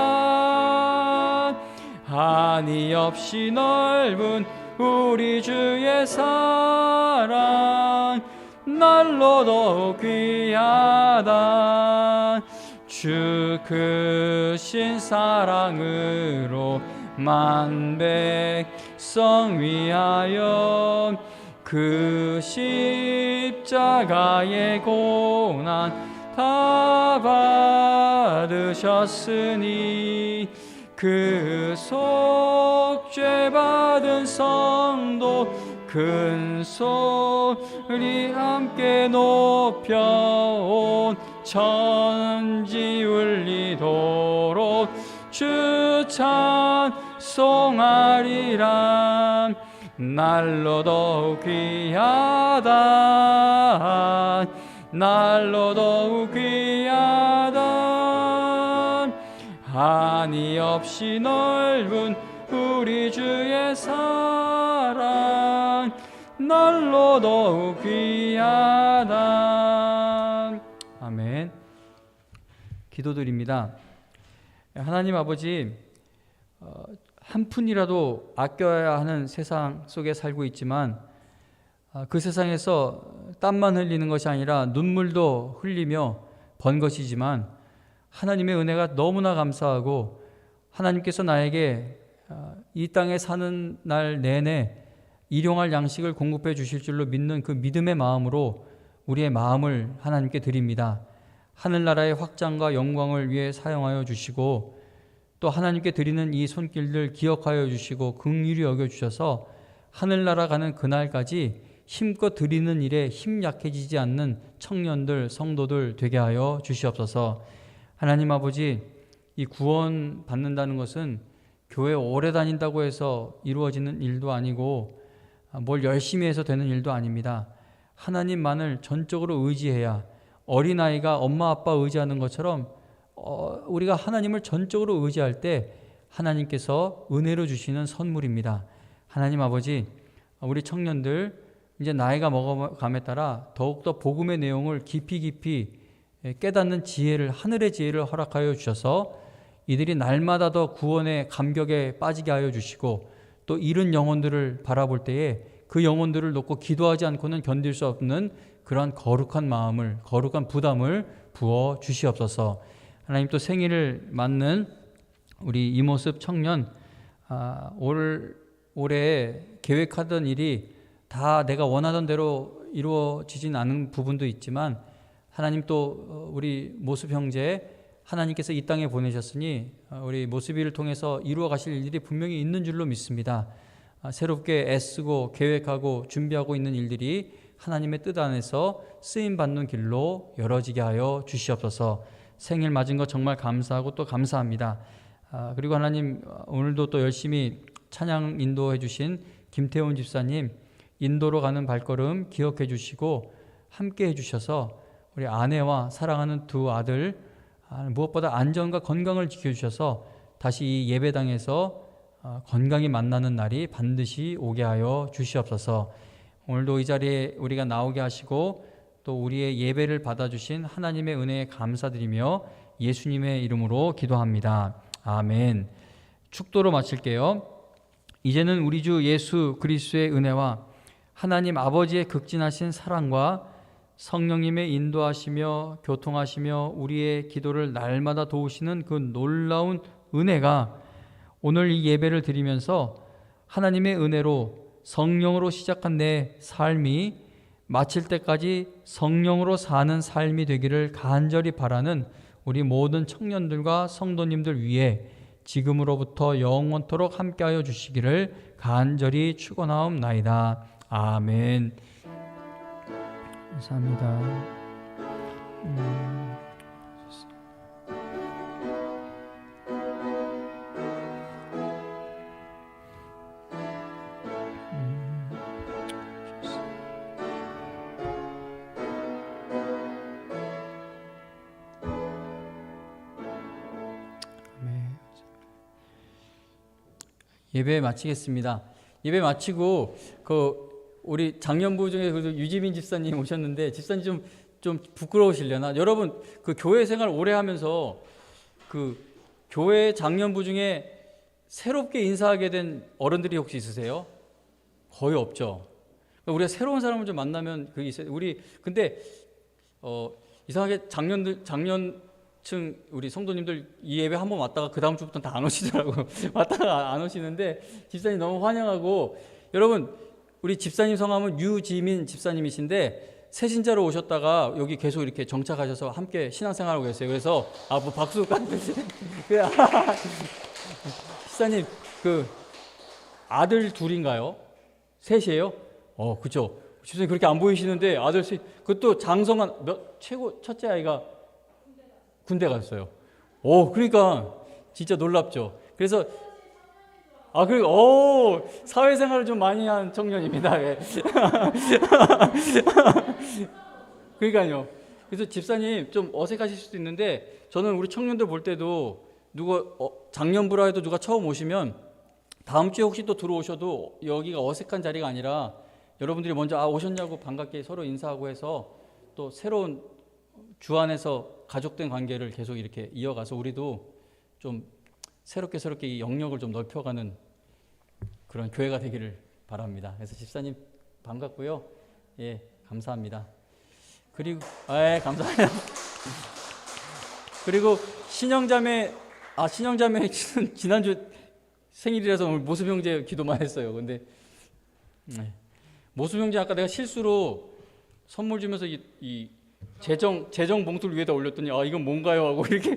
한이 없이 넓은 우리 주의 사랑 날로 더욱 귀하다. 주 크신 사랑으로 만 백성 위하여 그 십자가의 고난 다 받으셨으니 그 속죄 받은 성도 큰 소리 함께 높여 온 천지 울리도록 주 찬송하리라. 날로 더욱 귀하다. 날로 더욱 귀하다. 한이 없이 넓은 우리 주의 사랑 날로 더욱 귀하다. 아멘. 기도드립니다. 하나님 아버지, 한 푼이라도 아껴야 하는 세상 속에 살고 있지만 그 세상에서 땀만 흘리는 것이 아니라 눈물도 흘리며 번 것이지만 하나님의 은혜가 너무나 감사하고 하나님께서 나에게 이 땅에 사는 날 내내 일용할 양식을 공급해 주실 줄로 믿는 그 믿음의 마음으로 우리의 마음을 하나님께 드립니다. 하늘나라의 확장과 영광을 위해 사용하여 주시고 또 하나님께 드리는 이 손길들 기억하여 주시고 긍휼히 여겨주셔서 하늘나라 가는 그날까지 힘껏 드리는 일에 힘 약해지지 않는 청년들, 성도들 되게 하여 주시옵소서. 하나님 아버지, 이 구원 받는다는 것은 교회 오래 다닌다고 해서 이루어지는 일도 아니고 뭘 열심히 해서 되는 일도 아닙니다. 하나님만을 전적으로 의지해야 어린아이가 엄마 아빠 의지하는 것처럼 우리가 하나님을 전적으로 의지할 때 하나님께서 은혜로 주시는 선물입니다. 하나님 아버지, 우리 청년들 이제 나이가 먹어감에 따라 더욱더 복음의 내용을 깊이 깨닫는 지혜를, 하늘의 지혜를 허락하여 주셔서 이들이 날마다 더 구원의 감격에 빠지게 하여 주시고 또 잃은 영혼들을 바라볼 때에 그 영혼들을 놓고 기도하지 않고는 견딜 수 없는 그러한 거룩한 마음을, 거룩한 부담을 부어 주시옵소서. 하나님, 또 생일을 맞는 우리 이모습 청년, 올해 계획하던 일이 다 내가 원하던 대로 이루어지진 않은 부분도 있지만 하나님, 또 우리 모습 형제 하나님께서 이 땅에 보내셨으니 우리 모습이를 통해서 이루어 가실 일들이 분명히 있는 줄로 믿습니다. 새롭게 애쓰고 계획하고 준비하고 있는 일들이 하나님의 뜻 안에서 쓰임받는 길로 열어지게 하여 주시옵소서. 생일 맞은 것 정말 감사하고 또 감사합니다. 그리고 하나님, 오늘도 또 열심히 찬양 인도해 주신 김태훈 집사님 인도로 가는 발걸음 기억해 주시고 함께 해 주셔서 우리 아내와 사랑하는 두 아들 무엇보다 안전과 건강을 지켜주셔서 다시 이 예배당에서 건강히 만나는 날이 반드시 오게 하여 주시옵소서. 오늘도 이 자리에 우리가 나오게 하시고 또 우리의 예배를 받아주신 하나님의 은혜에 감사드리며 예수님의 이름으로 기도합니다. 아멘. 축도로 마칠게요. 이제는 우리 주 예수 그리스도의 은혜와 하나님 아버지의 극진하신 사랑과 성령님의 인도하시며 교통하시며 우리의 기도를 날마다 도우시는 그 놀라운 은혜가 오늘 이 예배를 드리면서 하나님의 은혜로 성령으로 시작한 내 삶이 마칠 때까지 성령으로 사는 삶이 되기를 간절히 바라는 우리 모든 청년들과 성도님들 위해 지금으로부터 영원토록 함께하여 주시기를 간절히 축원하옵나이다. 아멘. 감사합니다. 예배 마치겠습니다. 예배 마치고 우리 장년부 중에 유지민 집사님 오셨는데 집사님 좀 부끄러우시려나? 여러분 그 교회 생활 오래 하면서 그 교회 장년부 중에 새롭게 인사하게 된 어른들이 혹시 있으세요? 거의 없죠. 우리가 새로운 사람을 좀 만나면 그게 있어요. 우리 근데 이상하게 장년층 우리 성도님들 이 예배 한번 왔다가 그 다음 주부터는 다 안 오시더라고요. 왔다가 안 오시는데 집사님 너무 환영하고 여러분 우리 집사님 성함은 유지민 집사님이신데 새신자로 오셨다가 여기 계속 이렇게 정착하셔서 함께 신앙생활하고 계세요. 그래서 뭐 박수까지 집사님 그 아들 둘인가요? 셋이에요? 그죠. 집사님 그렇게 안 보이시는데 아들 셋 그것도 장성한 최고 첫째 아이가 군대 갔어요. 그러니까 진짜 놀랍죠. 그래서 사회생활을 좀 많이 한 청년입니다. 예. 그러니까요. 그래서 집사님 좀 어색하실 수도 있는데 저는 우리 청년들 볼 때도 누가 작년부라 해도 누가 처음 오시면 다음 주에 혹시 또 들어오셔도 여기가 어색한 자리가 아니라 여러분들이 먼저 오셨냐고 반갑게 서로 인사하고 해서 또 새로운 주 안에서 가족된 관계를 계속 이렇게 이어가서 우리도 좀 새롭게 이 영역을 좀 넓혀가는 그런 교회가 되기를 바랍니다. 그래서 집사님 반갑고요. 예, 감사합니다. 그리고 감사합니다. 그리고 신영자매 지난주 생일이라서 오늘 모습 형제 기도만 했어요. 근데 모습 형제 아까 내가 실수로 선물 주면서 이 재정 봉투를 위에다 올렸더니 이건 뭔가요 하고 이렇게